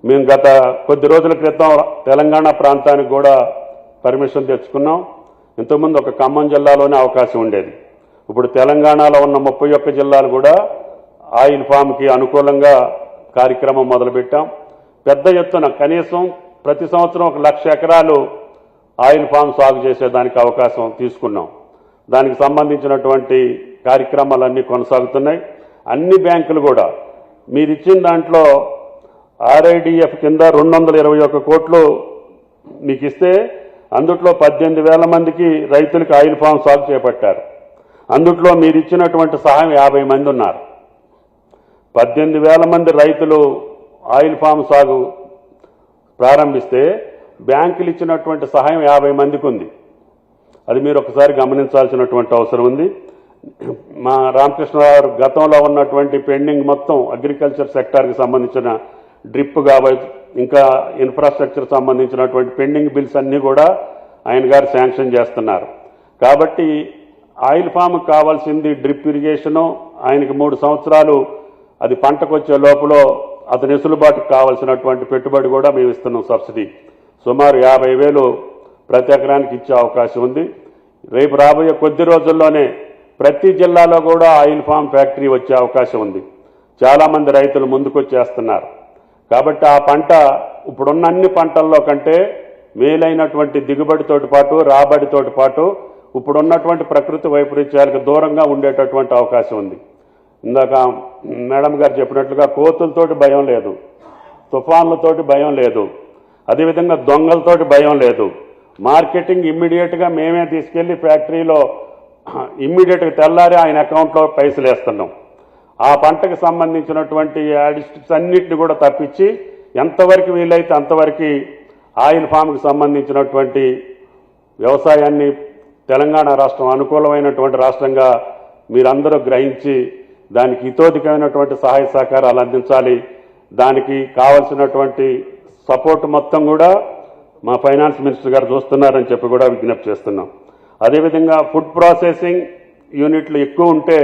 మేము గత కొద్ది రోజుల క్రితం తెలంగాణ ప్రాంతానికి కూడా పర్మిషన్ తెచ్చుకున్నాం. ఇంతకుముందు ఒక ఖమ్మం జిల్లాలోనే అవకాశం ఉండేది. ఇప్పుడు తెలంగాణలో ఉన్న 31 జిల్లాలు కూడా ఆయిల్ ఫామ్కి అనుకూలంగా కార్యక్రమం మొదలుపెట్టాం. పెద్ద ఎత్తున కనీసం ప్రతి సంవత్సరం 1,00,000 ఎకరాలు ఆయిల్ ఫామ్ సాగు చేసేదానికి అవకాశం తీసుకున్నాం. దానికి సంబంధించినటువంటి కార్యక్రమాలన్నీ కొనసాగుతున్నాయి. అన్ని బ్యాంకులు కూడా మీరు ఇచ్చిన దాంట్లో ఆర్ఐడిఎఫ్ కింద 221 కోట్లు మీకు ఇస్తే అందుట్లో 18,000 మందికి రైతులకు ఆయిల్ ఫామ్ సాగు చేపట్టారు. అందుట్లో మీరు ఇచ్చినటువంటి సహాయం 50 మంది ఉన్నారు. 18,000 మంది రైతులు ఆయిల్ ఫామ్ సాగు ప్రారంభిస్తే బ్యాంకులు ఇచ్చినటువంటి సహాయం 50 మందికి ఉంది. అది మీరు ఒకసారి గమనించాల్సినటువంటి అవసరం ఉంది. మా రామకృష్ణరావు గతంలో ఉన్నటువంటి పెండింగ్ మొత్తం అగ్రికల్చర్ సెక్టార్కి సంబంధించిన డ్రిప్ కావచ్చు, ఇంకా ఇన్ఫ్రాస్ట్రక్చర్ సంబంధించినటువంటి పెండింగ్ బిల్స్ అన్నీ కూడా ఆయన గారు శాంక్షన్ చేస్తున్నారు. కాబట్టి ఆయిల్ ఫామ్కి కావాల్సింది డ్రిప్ ఇరిగేషను, ఆయనకి 3 సంవత్సరాలు అది పంటకు వచ్చే లోపల అతని వెసులుబాటుకు కావాల్సినటువంటి పెట్టుబడి కూడా మేము ఇస్తున్నాం. సబ్సిడీ సుమారు 50,000 ప్రతి ఎకరానికి ఇచ్చే అవకాశం ఉంది. రేపు రాబోయే కొద్ది రోజుల్లోనే ప్రతి జిల్లాలో కూడా ఆయిల్ ఫామ్ ఫ్యాక్టరీ వచ్చే అవకాశం ఉంది. చాలామంది రైతులు ముందుకొచ్చేస్తున్నారు. కాబట్టి ఆ పంట ఇప్పుడున్న అన్ని పంటల్లో కంటే మేలైనటువంటి దిగుబడితోటి పాటు రాబడితోటి పాటు ఇప్పుడున్నటువంటి ప్రకృతి వైపరీత్యాలకు దూరంగా ఉండేటటువంటి అవకాశం ఉంది. ఇందాక మేడం గారు చెప్పినట్లుగా కోతులతోటి భయం లేదు, తుఫాన్లతోటి భయం లేదు, అదేవిధంగా దొంగలతోటి భయం లేదు. మార్కెటింగ్ ఇమ్మీడియట్గా మేమే తీసుకెళ్లి ఫ్యాక్టరీలో ఇమ్మీడియట్గా తెల్లారి ఆయన అకౌంట్లో పైసలు వేస్తున్నాం. ఆ పంటకు సంబంధించినటువంటి అడిస్టిక్స్ అన్నింటినీ కూడా తప్పించి ఎంతవరకు వీలైతే అంతవరకు ఆయిల్ ఫామ్కి సంబంధించినటువంటి వ్యవసాయాన్ని తెలంగాణ రాష్ట్రం అనుకూలమైనటువంటి రాష్ట్రంగా మీరందరూ గ్రహించి దానికి హితోధికమైనటువంటి సహాయ సహకారాలు అందించాలి. దానికి కావలసినటువంటి సపోర్ట్ మొత్తం కూడా మా ఫైనాన్స్ మినిస్టర్ గారు చూస్తున్నారని చెప్పి కూడా విజ్ఞప్తి చేస్తున్నాం. అదేవిధంగా ఫుడ్ ప్రాసెసింగ్ యూనిట్లు ఎక్కువ ఉంటే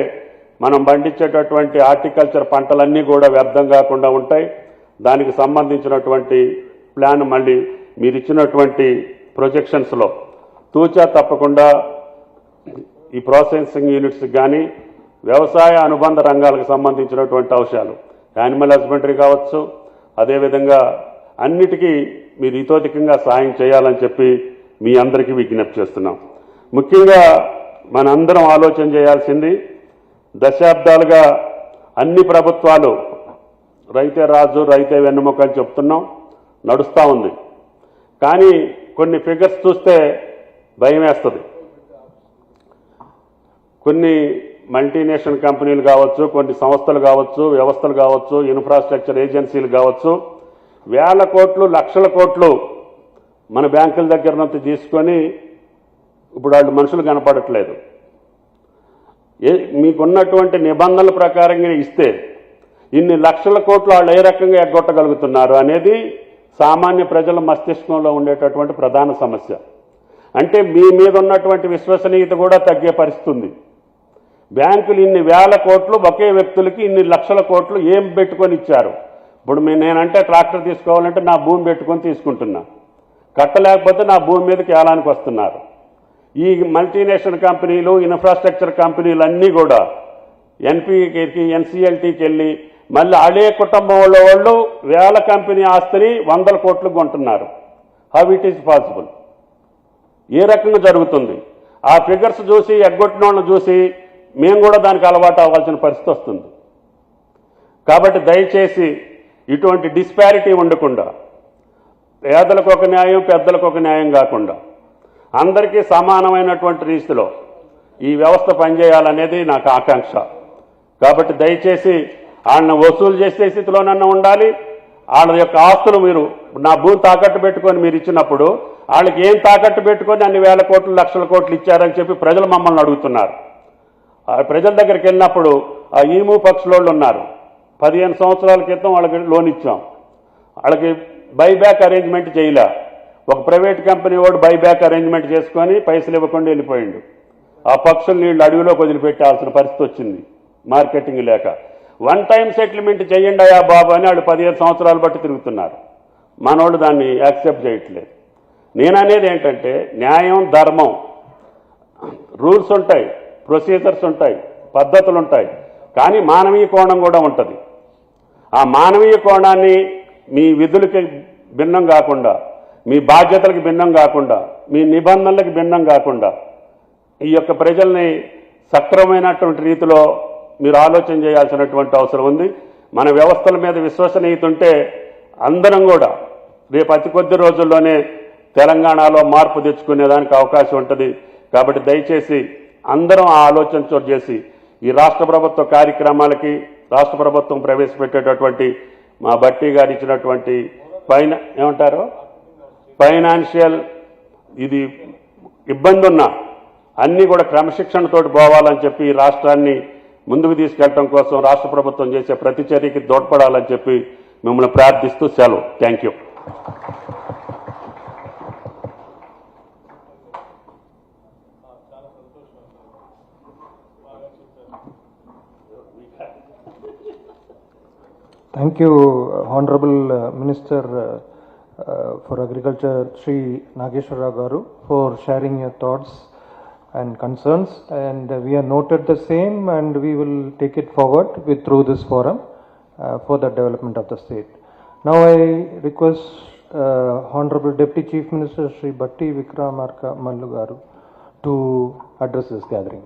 మనం పండించేటటువంటి హార్టికల్చర్ పంటలన్నీ కూడా వ్యర్థం కాకుండా ఉంటాయి. దానికి సంబంధించినటువంటి ప్లాన్ మళ్ళీ మీరు ఇచ్చినటువంటి ప్రొజెక్షన్స్లో తూచా తప్పకుండా ఈ ప్రాసెసింగ్ యూనిట్స్ కానీ వ్యవసాయ అనుబంధ రంగాలకు సంబంధించినటువంటి అంశాలు యానిమల్ హస్బెండరీ కావచ్చు, అదేవిధంగా అన్నిటికీ మీరు హితోధికంగా సాయం చేయాలని చెప్పి మీ అందరికీ విజ్ఞప్తి చేస్తున్నాం. ముఖ్యంగా మనందరం ఆలోచన చేయాల్సింది, దశాబ్దాలుగా అన్ని ప్రభుత్వాలు రైతే రాజు రైతే వెన్నెముక అని చెప్తున్నాం, నడుస్తూ ఉంది. కానీ కొన్ని ఫిగర్స్ చూస్తే భయం వేస్తుంది. కొన్ని మల్టీనేషనల్ కంపెనీలు కావచ్చు, కొన్ని సంస్థలు కావచ్చు, వ్యవస్థలు కావచ్చు, ఇన్ఫ్రాస్ట్రక్చర్ ఏజెన్సీలు కావచ్చు, 1,000 కోట్లు 1,00,000 కోట్లు మన బ్యాంకుల దగ్గర నుంచి తీసుకొని ఇప్పుడు వాళ్ళు మనుషులు కనపడట్లేదు. మీకున్నటువంటి నిబంధనల ప్రకారంగా ఇస్తే ఇన్ని 1,00,000 కోట్లు వాళ్ళు ఏ రకంగా ఎగ్గొట్టగలుగుతున్నారు అనేది సామాన్య ప్రజల మస్తిష్కంలో ఉండేటటువంటి ప్రధాన సమస్య. అంటే మీ మీద ఉన్నటువంటి విశ్వసనీయత కూడా తగ్గే పరిస్థితి ఉంది. బ్యాంకులు ఇన్ని 1,000 కోట్లు ఒకే వ్యక్తులకి ఇన్ని 1,00,000 కోట్లు ఏం పెట్టుకొని ఇచ్చారు? ఇప్పుడు నేనంటే ట్రాక్టర్ తీసుకోవాలంటే నా భూమి పెట్టుకొని తీసుకుంటున్నా, కట్టలేకపోతే నా భూమి మీదకి ఏలానికి వస్తున్నారు. ఈ మల్టీనేషనల్ కంపెనీలు, ఇన్ఫ్రాస్ట్రక్చర్ కంపెనీలు అన్నీ కూడా ఎన్పీకి ఎన్సీఎల్టీకి వెళ్ళి మళ్ళీ అదే కుటుంబం వాళ్ళు 1,000 కంపెనీ ఆస్తిని 100 కోట్లకు కొంటున్నారు. How it is possible? ఏ రకంగా జరుగుతుంది? ఆ ఫిగర్స్ చూసి ఎగ్గొట్టిన వాళ్ళని చూసి మేము కూడా దానికి అలవాటు అవ్వాల్సిన పరిస్థితి వస్తుంది. కాబట్టి దయచేసి ఇటువంటి డిస్పారిటీ ఉండకుండా, పేదలకు ఒక న్యాయం పెద్దలకు ఒక న్యాయం కాకుండా అందరికీ సమానమైనటువంటి రీతిలో ఈ వ్యవస్థ పనిచేయాలనేది నాకు ఆకాంక్ష. కాబట్టి దయచేసి వాళ్ళని వసూలు చేసే స్థితిలోనన్నా ఉండాలి. వాళ్ళ యొక్క ఆస్తులు మీరు నా భూమి తాకట్టు పెట్టుకొని మీరు ఇచ్చినప్పుడు వాళ్ళకి ఏం తాకట్టు పెట్టుకొని అన్ని 1,000 కోట్లు 1,00,000 కోట్లు ఇచ్చారని చెప్పి ప్రజలు మమ్మల్ని అడుగుతున్నారు. ప్రజల దగ్గరికి వెళ్ళినప్పుడు ఆ ఈము పక్షులోళ్ళు ఉన్నారు, 15 సంవత్సరాల క్రితం వాళ్ళకి లోన్ ఇచ్చాం, వాళ్ళకి బైబ్యాక్ అరేంజ్మెంట్ చేయలే. ఒక ప్రైవేట్ కంపెనీ వాడు బైబ్యాక్ అరేంజ్మెంట్ చేసుకొని పైసలు ఇవ్వకుండా వెళ్ళిపోయిండు. ఆ పక్షులు నీళ్ళు అడవిలోకి వదిలిపెట్టాల్సిన పరిస్థితి వచ్చింది మార్కెటింగ్ లేక. వన్ టైం సెటిల్మెంట్ చేయండి అయ్యా బాబు అని వాళ్ళు 15 సంవత్సరాలు బట్టి తిరుగుతున్నారు. మనోళ్ళు దాన్ని యాక్సెప్ట్ చేయట్లేదు. నేననేది ఏంటంటే న్యాయం, ధర్మం, రూల్స్ ఉంటాయి, ప్రొసీజర్స్ ఉంటాయి, పద్ధతులు ఉంటాయి, కానీ మానవీయ కోణం కూడా ఉంటుంది. ఆ మానవీయ కోణాన్ని మీ విధులకి భిన్నం కాకుండా, మీ బాధ్యతలకు భిన్నం కాకుండా, మీ నిబంధనలకు భిన్నం కాకుండా ఈ యొక్క ప్రజల్ని సక్రమమైనటువంటి రీతిలో మీరు ఆలోచన చేయాల్సినటువంటి అవసరం ఉంది. మన వ్యవస్థల మీద విశ్వసనీయత ఉంటే అందరం కూడా రేపు అతి కొద్ది రోజుల్లోనే తెలంగాణలో మార్పు తెచ్చుకునేదానికి అవకాశం ఉంటుంది. కాబట్టి దయచేసి అందరం ఆ ఆలోచన చోటు చేసి ఈ రాష్ట్ర ప్రభుత్వ కార్యక్రమాలకి రాష్ట్ర ప్రభుత్వం ప్రవేశపెట్టేటటువంటి మా భట్టి గారు ఇచ్చినటువంటి ఫైనాన్షియల్ ఇది ఇబ్బంది ఉన్నా అన్నీ కూడా క్రమశిక్షణతోటి పోవాలని చెప్పి ఈ రాష్ట్రాన్ని ముందుకు తీసుకెళ్లడం కోసం రాష్ట్ర ప్రభుత్వం చేసే ప్రతి చర్యకి తోడ్పడాలని చెప్పి మిమ్మల్ని ప్రార్థిస్తూ సెలవు. Thank you. Thank you, Honorable Minister for Agriculture, Sri Nageshwara Garu, for sharing your thoughts and concerns. And we have noted the same, and we will take it forward through this forum for the development of the state. Now I request Honorable Deputy Chief Minister Sri Bhatti Vikramarka Garu to address this gathering.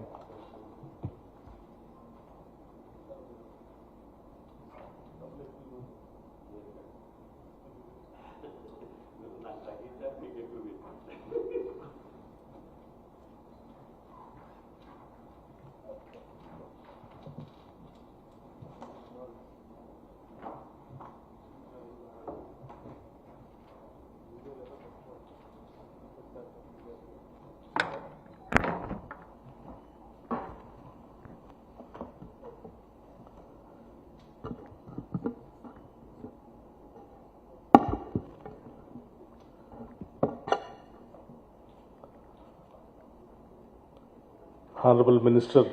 Honorable Minister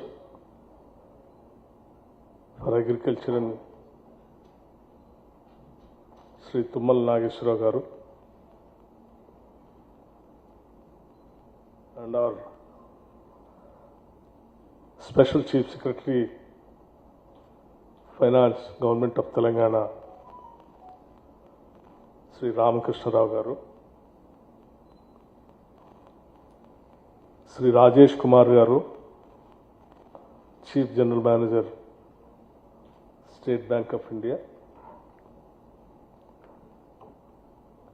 for Agriculture and Sri Tummal Nageshwara Garu, and our Special Chief Secretary Finance, Government of Telangana, Sri Ramakrishna Rao Garu, Sri Rajesh Kumar Garu, Chief General Manager, State Bank of India,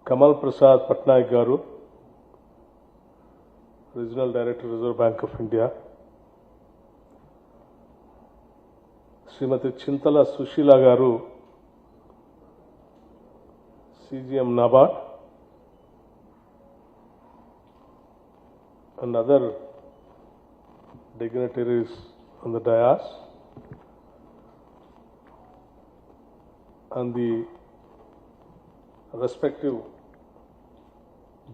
Kamal Prasad Patnaik Garu, Regional Director, Reserve Bank of India, Srimati Chintala Sushila Garu, CGM NABARD, and other dignitaries on the dais, and the respective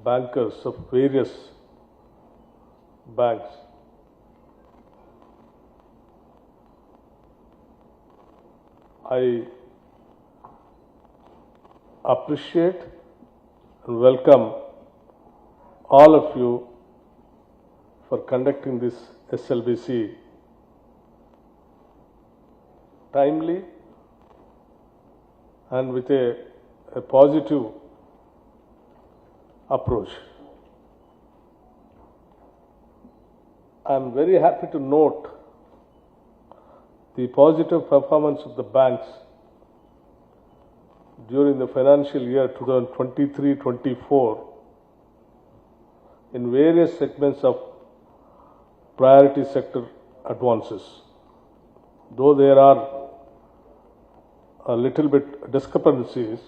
bankers of various banks. I appreciate and welcome all of you for conducting this SLBC timely and with a positive approach. I am very happy to note the positive performance of the banks during the financial year 2023-24 in various segments of priority sector advances. Though there are a little bit discrepancies,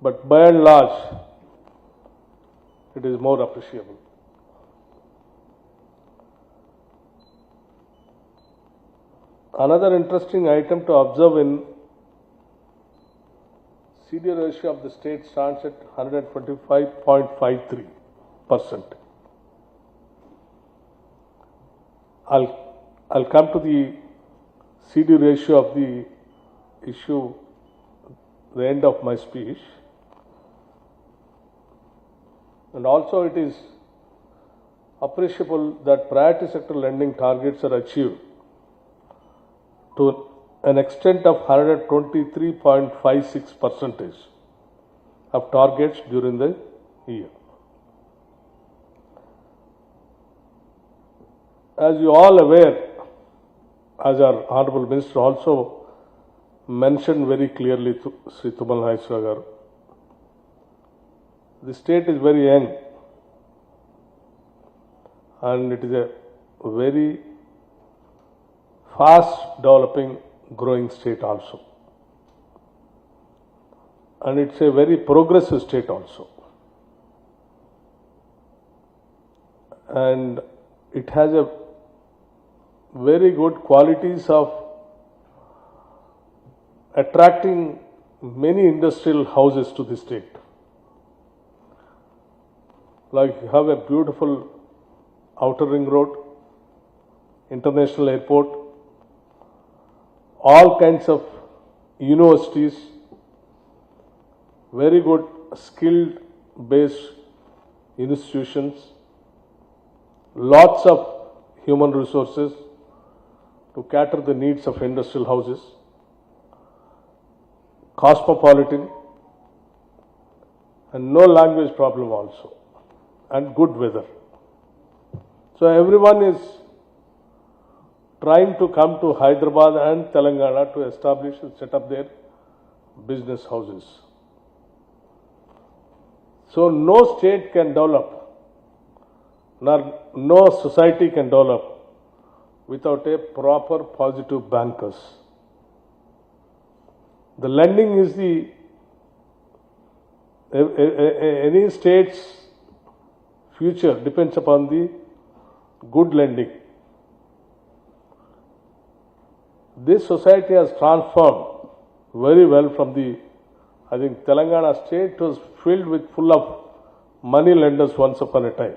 but by and large, it is more appreciable. Another interesting item to observe in CD ratio of the state stands at 125.53%. I'll come to the CD ratio of the issue, the end of my speech. And also it is appreciable that priority sector lending targets are achieved to an extent of 123.56% of targets during the year. As you all aware, as our Honorable Minister also mentioned very clearly, Sri Tumal Naiswara garu, the state is very young and it is a very fast developing, growing state also. And it's a very progressive state also. And it has a very good qualities of attracting many industrial houses to the state. Like you have a beautiful outer ring road, international airport, all kinds of universities, very good skilled based institutions, lots of human resources to cater the needs of industrial houses, cosmopolitan, and no language problem also, and good weather. So everyone is trying to come to Hyderabad and Telangana to establish and set up their business houses. So no state can develop, nor no society can develop without a proper positive bankers. The lending is any state's future depends upon the good lending. This society has transformed very well from I think Telangana state was full of money lenders once upon a time.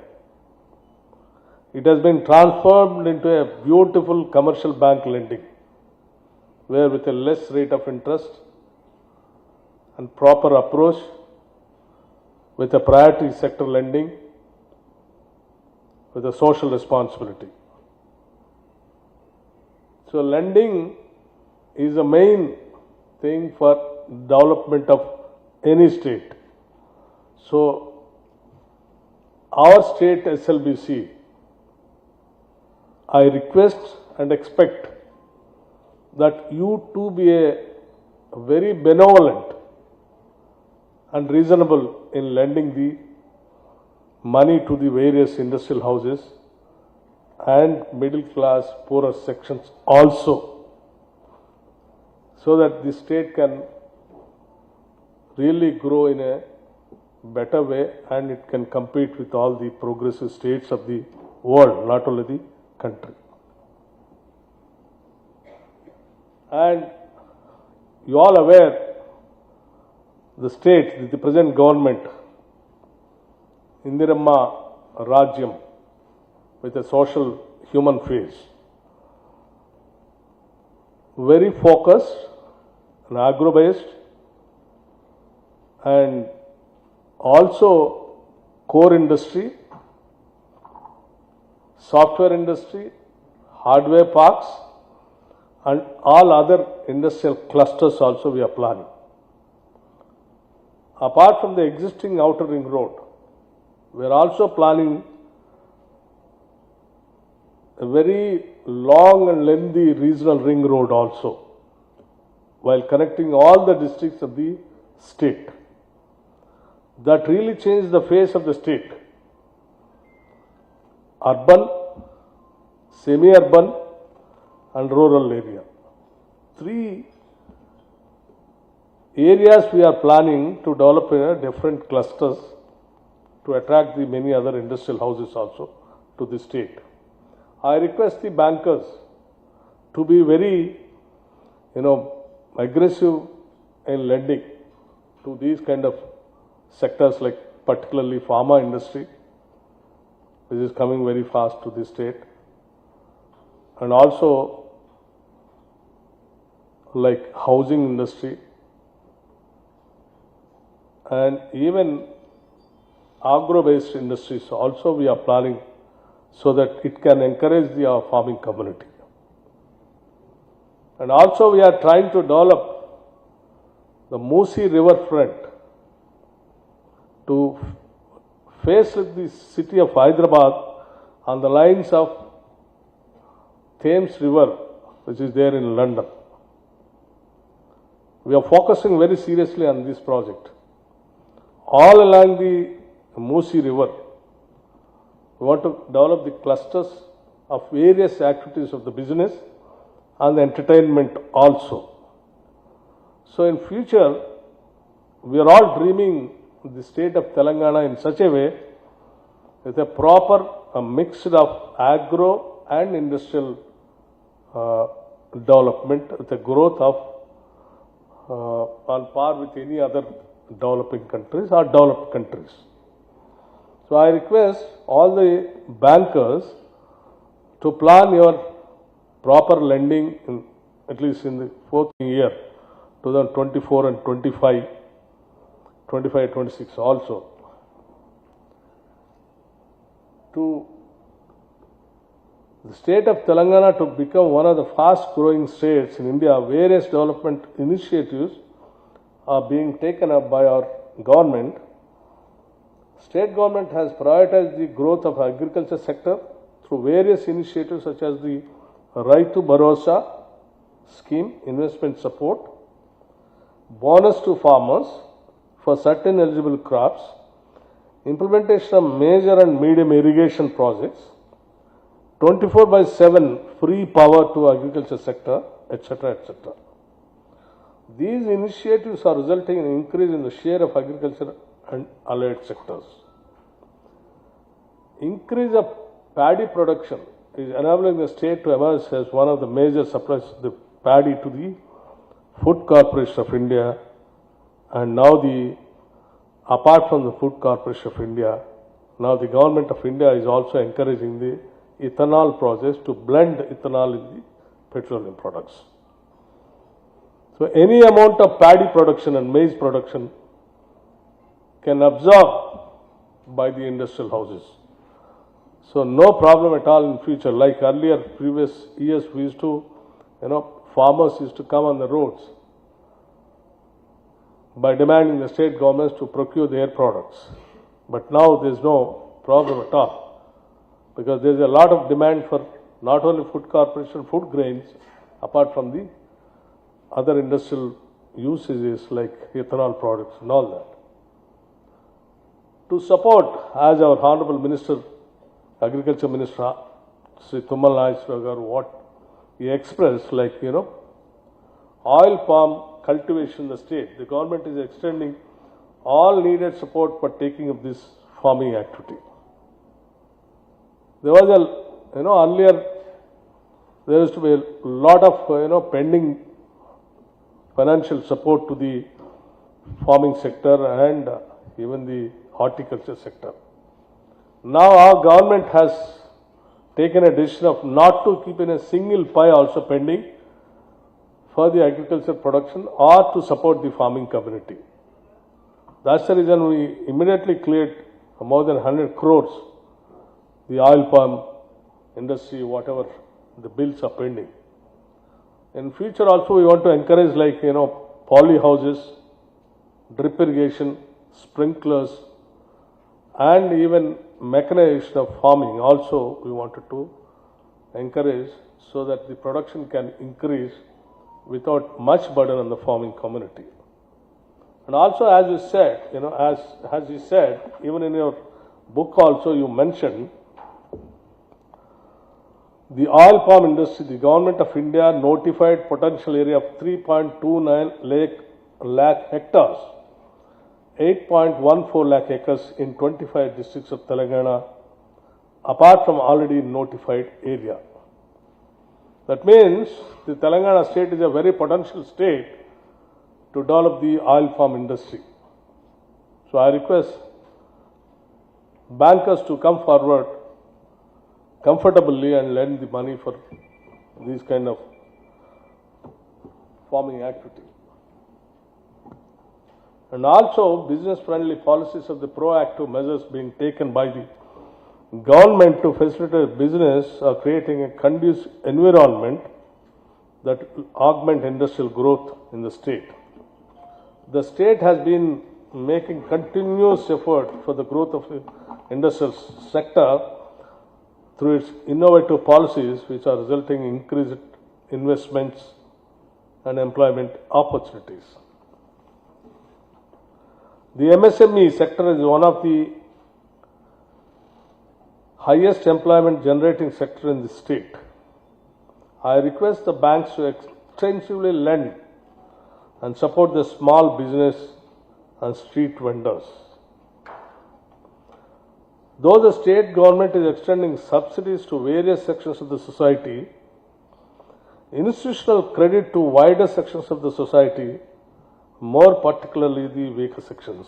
It has been transformed into a beautiful commercial bank lending, where with a less rate of interest and proper approach, with a priority sector lending, with a social responsibility. So lending is the main thing for development of any state. So our state SLBC, I request and expect that you too be a very benevolent and reasonable in lending the money to the various industrial houses and middle class poorer sections also, so that the state can really grow in a better way and it can compete with all the progressive states of the world, not only the country. And you all aware, the state, the present government, Indiramma Rajyam, with a social human face, very focused and agro-based, and also core industry, software industry, hardware parks, and all other industrial clusters also we are planning. Apart from the existing outer ring road, we are also planning a very long and lengthy regional ring road also, while connecting all the districts of the state. That really changed the face of the state. Urban, semi-urban and rural area. 3 areas we are planning to develop in a different clusters to attract the many other industrial houses also to the state. I request the bankers to be very, aggressive in lending to these kind of sectors, like particularly pharma industry, which is coming very fast to the state, and also like housing industry, and even agro-based industries also we are planning so that it can encourage the farming community. And also we are trying to develop the Musi river front to face with the city of Hyderabad on the lines of Thames River, which is there in London. We are focusing very seriously on this project. All along the Musi River, we want to develop the clusters of various activities of the business and the entertainment also. So in future, we are all dreaming the state of Telangana in such a way with a proper mix of agro and industrial development with a growth of on par with any other developing countries or developed countries. So I request all the bankers to plan your proper lending in, at least in the fourth year, 2024 and 25, 26 also. To the state of Telangana to become one of the fast growing states in India, various development initiatives are being taken up by our government. State government has prioritized the growth of agriculture sector through various initiatives such as the Raitu Bharosa scheme, investment support, bonus to farmers for certain eligible crops, implementation of major and medium irrigation projects, 24/7 free power to agriculture sector, etc., etc. These initiatives are resulting in an increase in the share of agriculture and allied sectors. Increase of paddy production is enabling the state to emerge as one of the major suppliers of the paddy to the Food Corporation of India, and now apart from the Food Corporation of India, now the Government of India is also encouraging the ethanol process to blend ethanol in the petroleum products. So any amount of paddy production and maize production can absorb by the industrial houses. So no problem at all in future. Like earlier, previous years, we used to, farmers used to come on the roads by demanding the state governments to procure their products. But now there is no problem at all, because there is a lot of demand for not only food corporation, food grains, apart from the other industrial usages like ethanol products and all that. To support, as our Honorable Minister, Agriculture Minister, Sri Tummal Nageswara, what he expressed, like, oil palm cultivation in the state, the government is extending all needed support for taking up this farming activity. There was earlier there used to be a lot of, pending financial support to the farming sector and even the horticulture sector. Now our government has taken a decision of not to keep in a single pie also pending for the agriculture production or to support the farming community. That's the reason we immediately cleared more than 100 crores, the oil palm industry, whatever the bills are pending. In future also we want to encourage poly houses, drip irrigation, sprinklers, and even mechanization of farming also we wanted to encourage so that the production can increase without much burden on the farming community. And also, as you said, as you said, even in your book also you mentioned the oil palm industry. The Government of India notified potential area of 3.29 lakh hectares, 8.14 lakh acres in 25 districts of Telangana, apart from already notified area. That means the Telangana state is a very potential state to develop the oil palm industry. So I request bankers to come forward comfortably and lend the money for these kind of farming activity. And also business-friendly policies of the proactive measures being taken by the government to facilitate business are creating a conducive environment that will augment industrial growth in the state. The state has been making continuous effort for the growth of the industrial sector through its innovative policies, which are resulting in increased investments and employment opportunities. The MSME sector is one of the highest employment generating sector in the state. I request the banks to extensively lend and support the small business and street vendors. Though the state government is extending subsidies to various sections of the society, institutional credit to wider sections of the society, more particularly the weaker sections,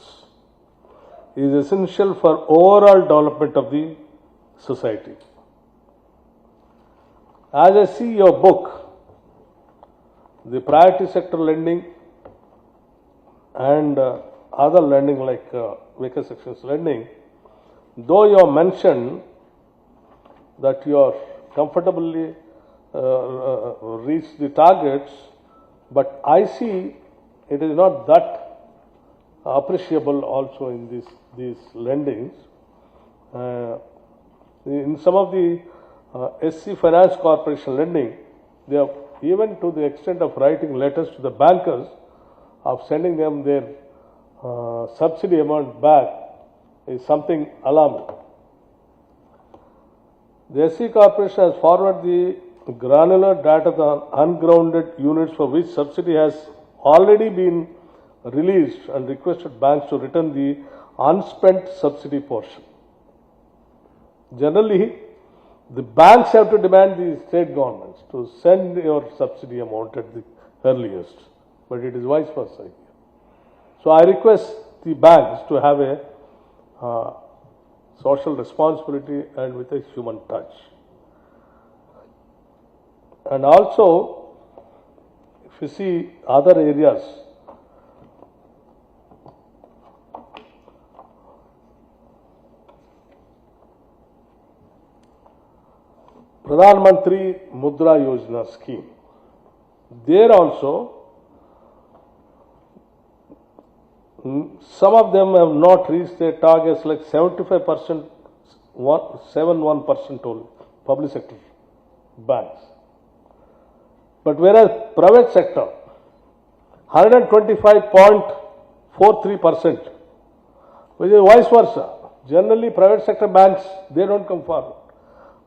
is essential for overall development of the society. As I see your book, the priority sector lending and other lending like weaker sections lending, though you have mentioned that you are comfortably reached the targets, but I see it is not that appreciable also in these lendings. In some of the SC Finance Corporation lending, they have even to the extent of writing letters to the bankers of sending them their subsidy amount back is something alarming. The SC Corporation has forwarded the granular data on ungrounded units for which subsidy has already been released and requested banks to return the unspent subsidy portion. Generally, the banks have to demand the state governments to send your subsidy amount at the earliest, but it is vice versa. So I request the banks to have a social responsibility and with a human touch. And also, if you see other areas, Pradhan Mantri Mudra Yojana scheme, there also some of them have not reached their targets, like 75%, 71% only, public sector banks. But whereas private sector, 125.43%, which is vice versa. Generally, private sector banks, they don't come forward.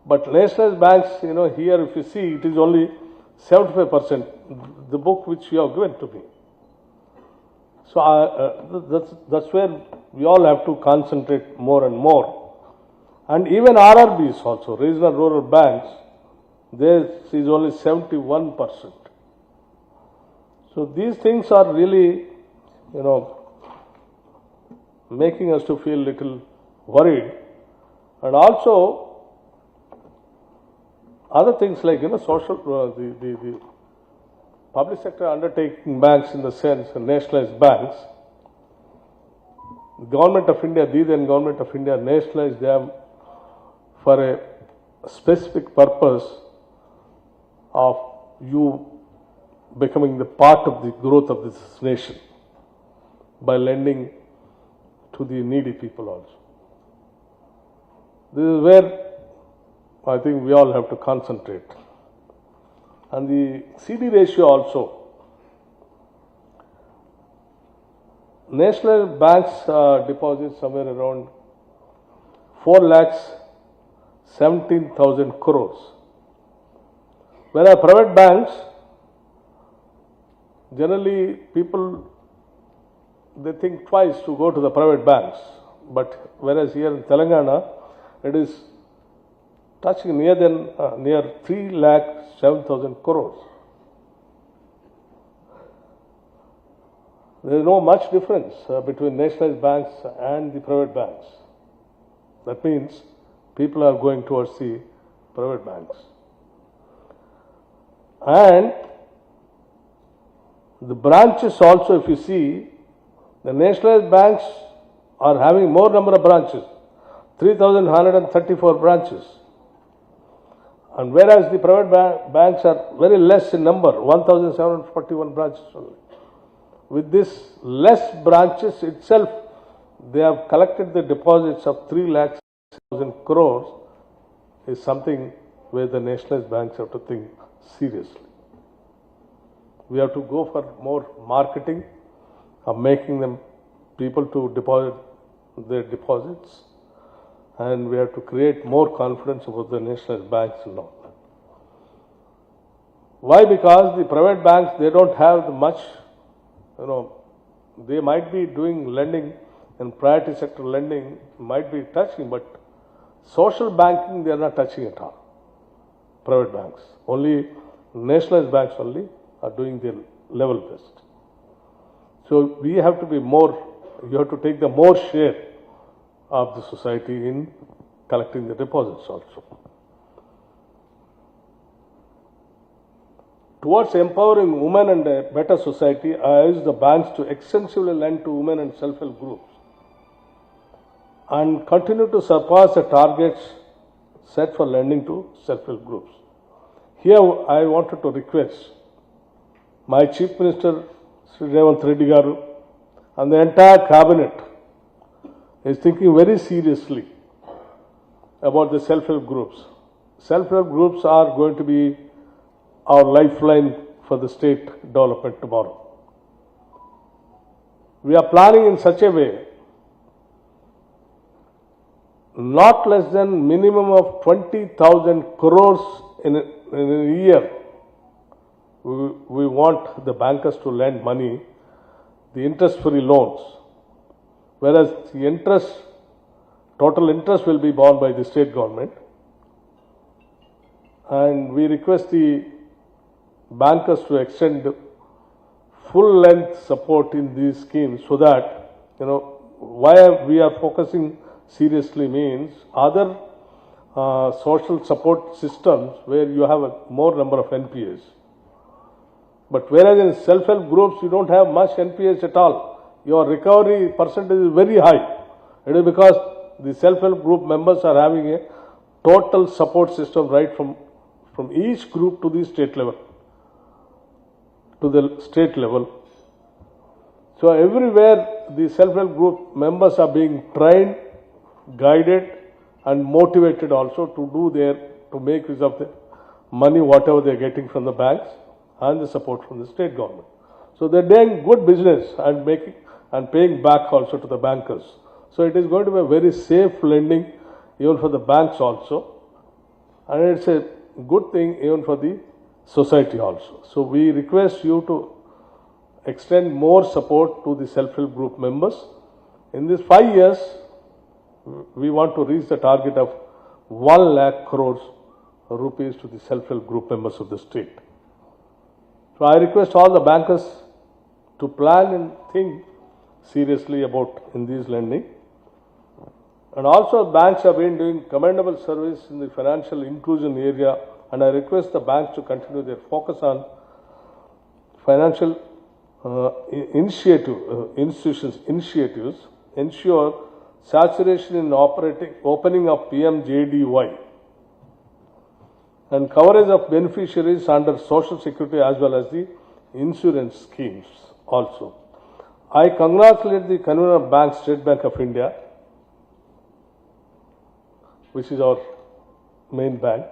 But nationalized banks, here if you see, it is only 75%, the book which you have given to me. So that's where we all have to concentrate more and more. And even RRBs also, regional rural banks, theirs is only 71%. So these things are really, making us to feel little worried. And also, other things like, social, the public sector undertaking banks in the sense, nationalized banks, the Government of India, the then Government of India nationalized them for a specific purpose of you becoming the part of the growth of this nation by lending to the needy people also. This is where I think we all have to concentrate. And the CD ratio also. National banks deposit somewhere around 4,17,000 crores. Whereas private banks, generally people, they think twice to go to the private banks. But whereas here in Telangana, it is touching near 3,07,000 crores. There is no much difference between nationalized banks and the private banks. That means people are going towards the private banks. And The branches also, if you see, the nationalized banks are having more number of branches, 3,134 branches. And whereas the private banks are very less in number, 1,741 branches only. With this less branches itself, they have collected the deposits of 3,06,000 crores is something where the nationalized banks have to think seriously. We have to go for more marketing of making them people to deposit their deposits, and we have to create more confidence about the nationalized banks and all. Why? Because the private banks, they don't have much, they might be doing lending and priority sector lending might be touching, but social banking they are not touching at all. Private banks, only nationalized banks only are doing their level best. So we have to be more, you have to take the more share of the society in collecting the deposits also. Towards empowering women and a better society, I urge the banks to extensively lend to women and self-help groups and continue to surpass the targets set for lending to self-help groups. Here I wanted to request my Chief Minister, Sri Revanth Reddy Garu, and the entire cabinet is thinking very seriously about the self-help groups. Self-help groups are going to be our lifeline for the state development tomorrow. We are planning in such a way, not less than minimum of 20,000 crores in a year. We want the bankers to lend money, the interest-free loans, whereas the total interest will be borne by the state government. And we request the bankers to extend full-length support in these schemes so that, why we are focusing seriously means other social support systems where you have a more number of NPAs. But whereas in self-help groups, you don't have much NPAs at all. Your recovery percentage is very high. It is because the self-help group members are having a total support system right from each group to the state level. So everywhere the self-help group members are being trained, guided and motivated also to make use of the money, whatever they are getting from the banks and the support from the state government. So they are doing good business and paying back also to the bankers. So it is going to be a very safe lending even for the banks also, and it's a good thing even for the society also. So we request you to extend more support to the self-help group members. In these 5 years, we want to reach the target of 1 lakh crores rupees to the self-help group members of the state. So I request all the bankers to plan and think seriously about in these lending. And also banks have been doing commendable service in the financial inclusion area, and I request the banks to continue their focus on financial initiatives, ensure saturation in opening of PMJDY and coverage of beneficiaries under social security as well as the insurance schemes also. I congratulate the convener of Bank, State Bank of India, which is our main bank.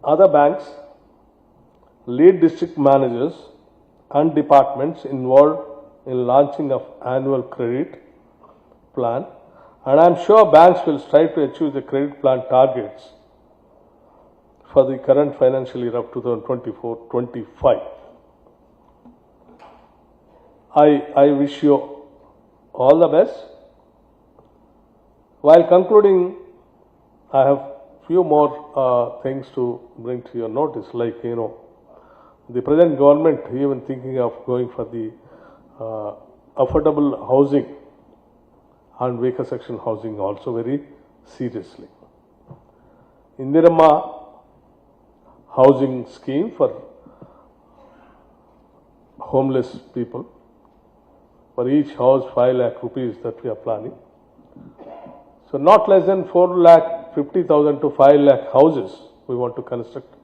Other banks, lead district managers and departments involved in launching of annual credit plan, and I am sure banks will strive to achieve the credit plan targets for the current financial year of 2024-25. I wish you all the best. While concluding, I have few more things to bring to your notice, like, the present government even thinking of going for the affordable housing and weaker section housing also very seriously. Indirama housing scheme for homeless people. For each house, 5 lakh rupees that we are planning. So not less than 4,50,000 to 5 lakh houses we want to construct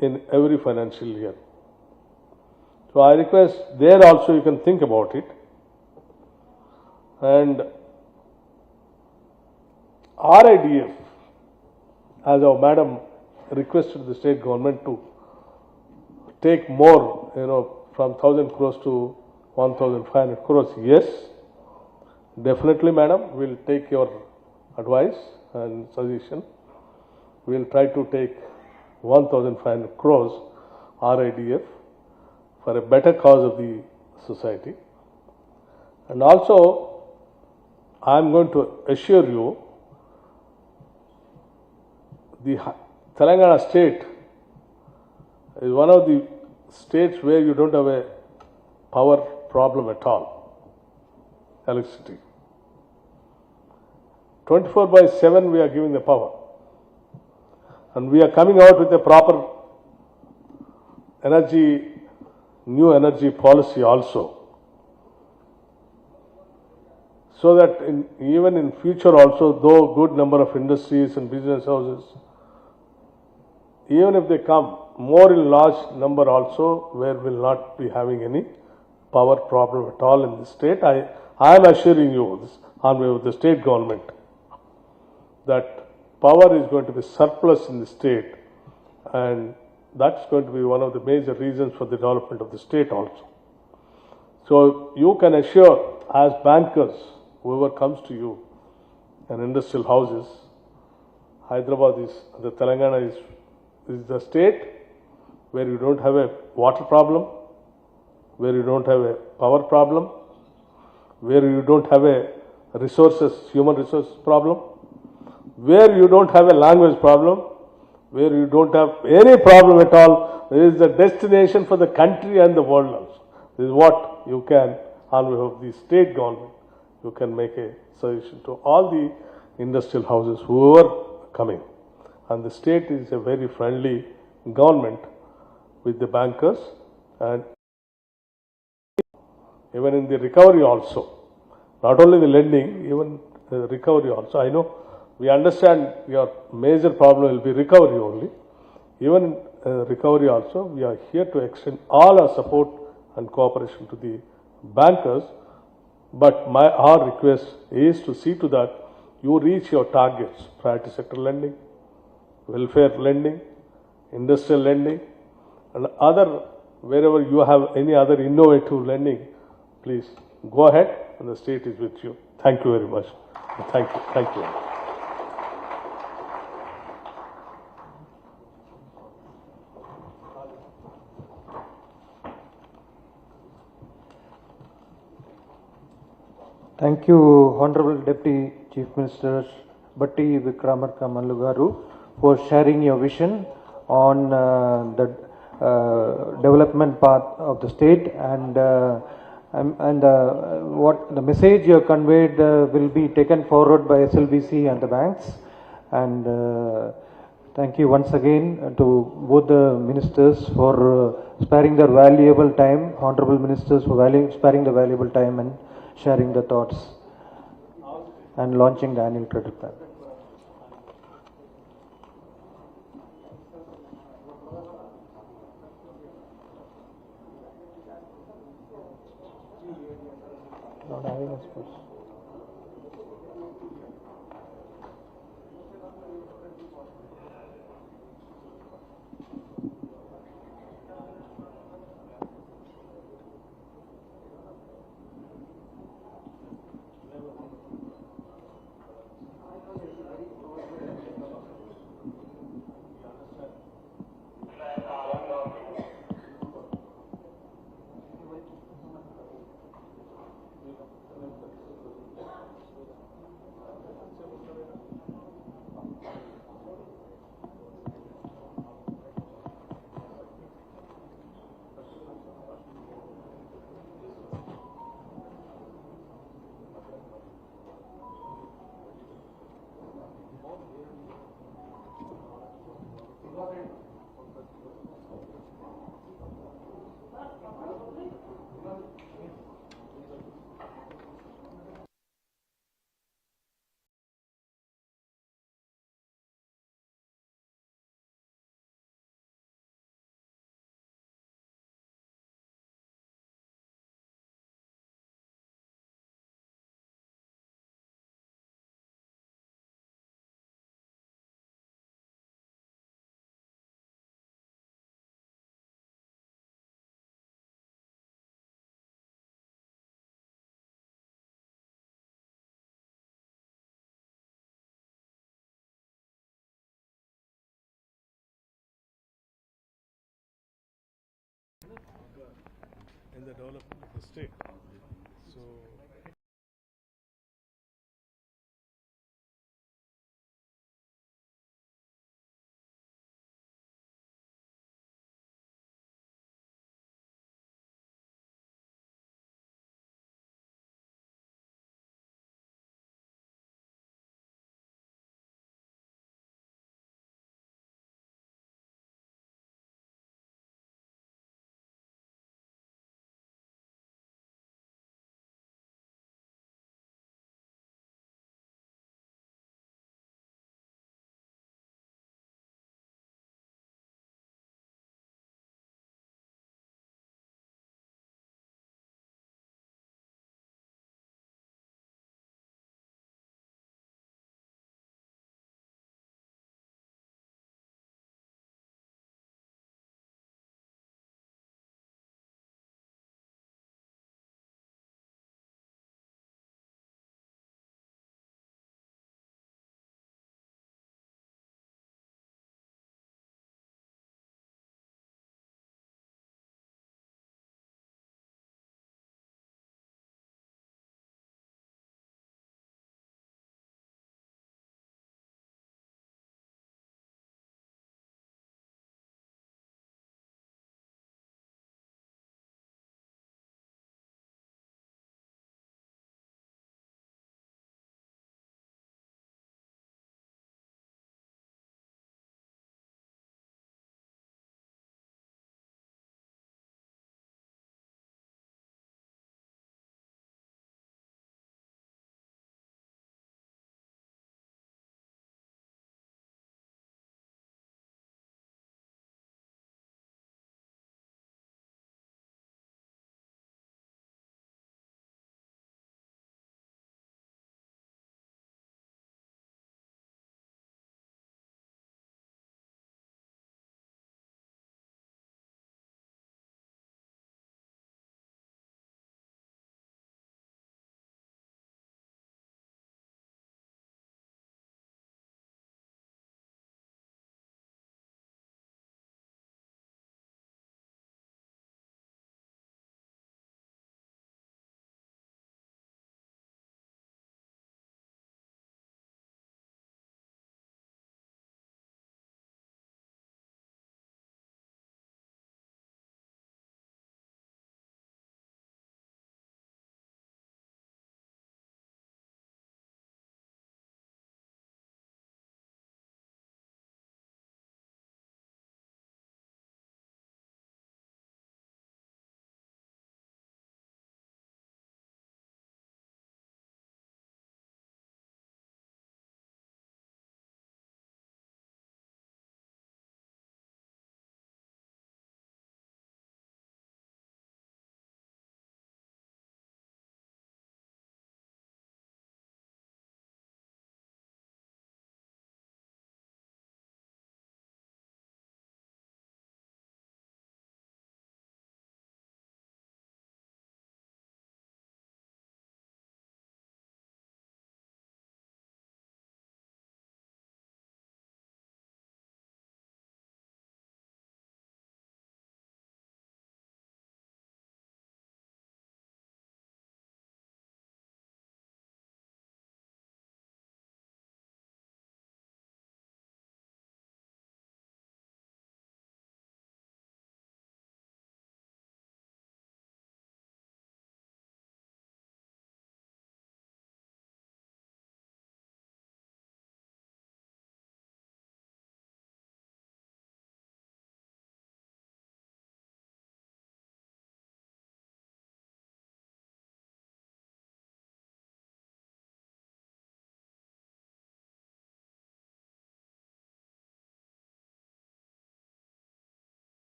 in every financial year. So I request there also you can think about it. And RIDF, as our madam requested the state government to take more, from 1,000 crores to 1,500 crores. Yes, definitely, madam, we'll take your advice and suggestion. We'll try to take 1,500 crores RIDF for a better cause of the society. And also, I'm going to assure you, the Telangana state is one of the states where you don't have a power problem at all, electricity. 24/7 we are giving the power. And we are coming out with a proper new energy policy also. So that even in future also, though good number of industries and business houses, even if they come more in large number also, where will not be having any power problem at all in the state. I am assuring you this on behalf of the state government that power is going to be surplus in the state, and that's going to be one of the major reasons for the development of the state also. So you can assure as bankers, whoever comes to you, and industrial houses, Hyderabad is, the Telangana is the state where you don't have a water problem, where you don't have a power problem, where you don't have a human resources problem, where you don't have a language problem, where you don't have any problem at all. There is a destination for the country and the world also. This is what you can, on behalf of the state government, you can make a suggestion to all the industrial houses who are coming. And the state is a very friendly government with the bankers, and even in the recovery also, not only the lending, even the recovery also. I know we understand your major problem will be recovery only. Even in recovery also, we are here to extend all our support and cooperation to the bankers. But our request is to see to that you reach your targets: priority sector lending, welfare lending, industrial lending, and other, wherever you have any other innovative lending, please go ahead, and the state is with you. Thank you very much. Thank you. Thank you. Thank you, Honorable Deputy Chief Minister Bhatti Vikramarka Garu, for sharing your vision on the development path of the state, and what the message you have conveyed will be taken forward by SLBC and the banks. And thank you once again to both the ministers for sparing their valuable time, honorable ministers for sparing the valuable time and sharing the thoughts and launching the annual credit plan. Not having a space. the development of the state. So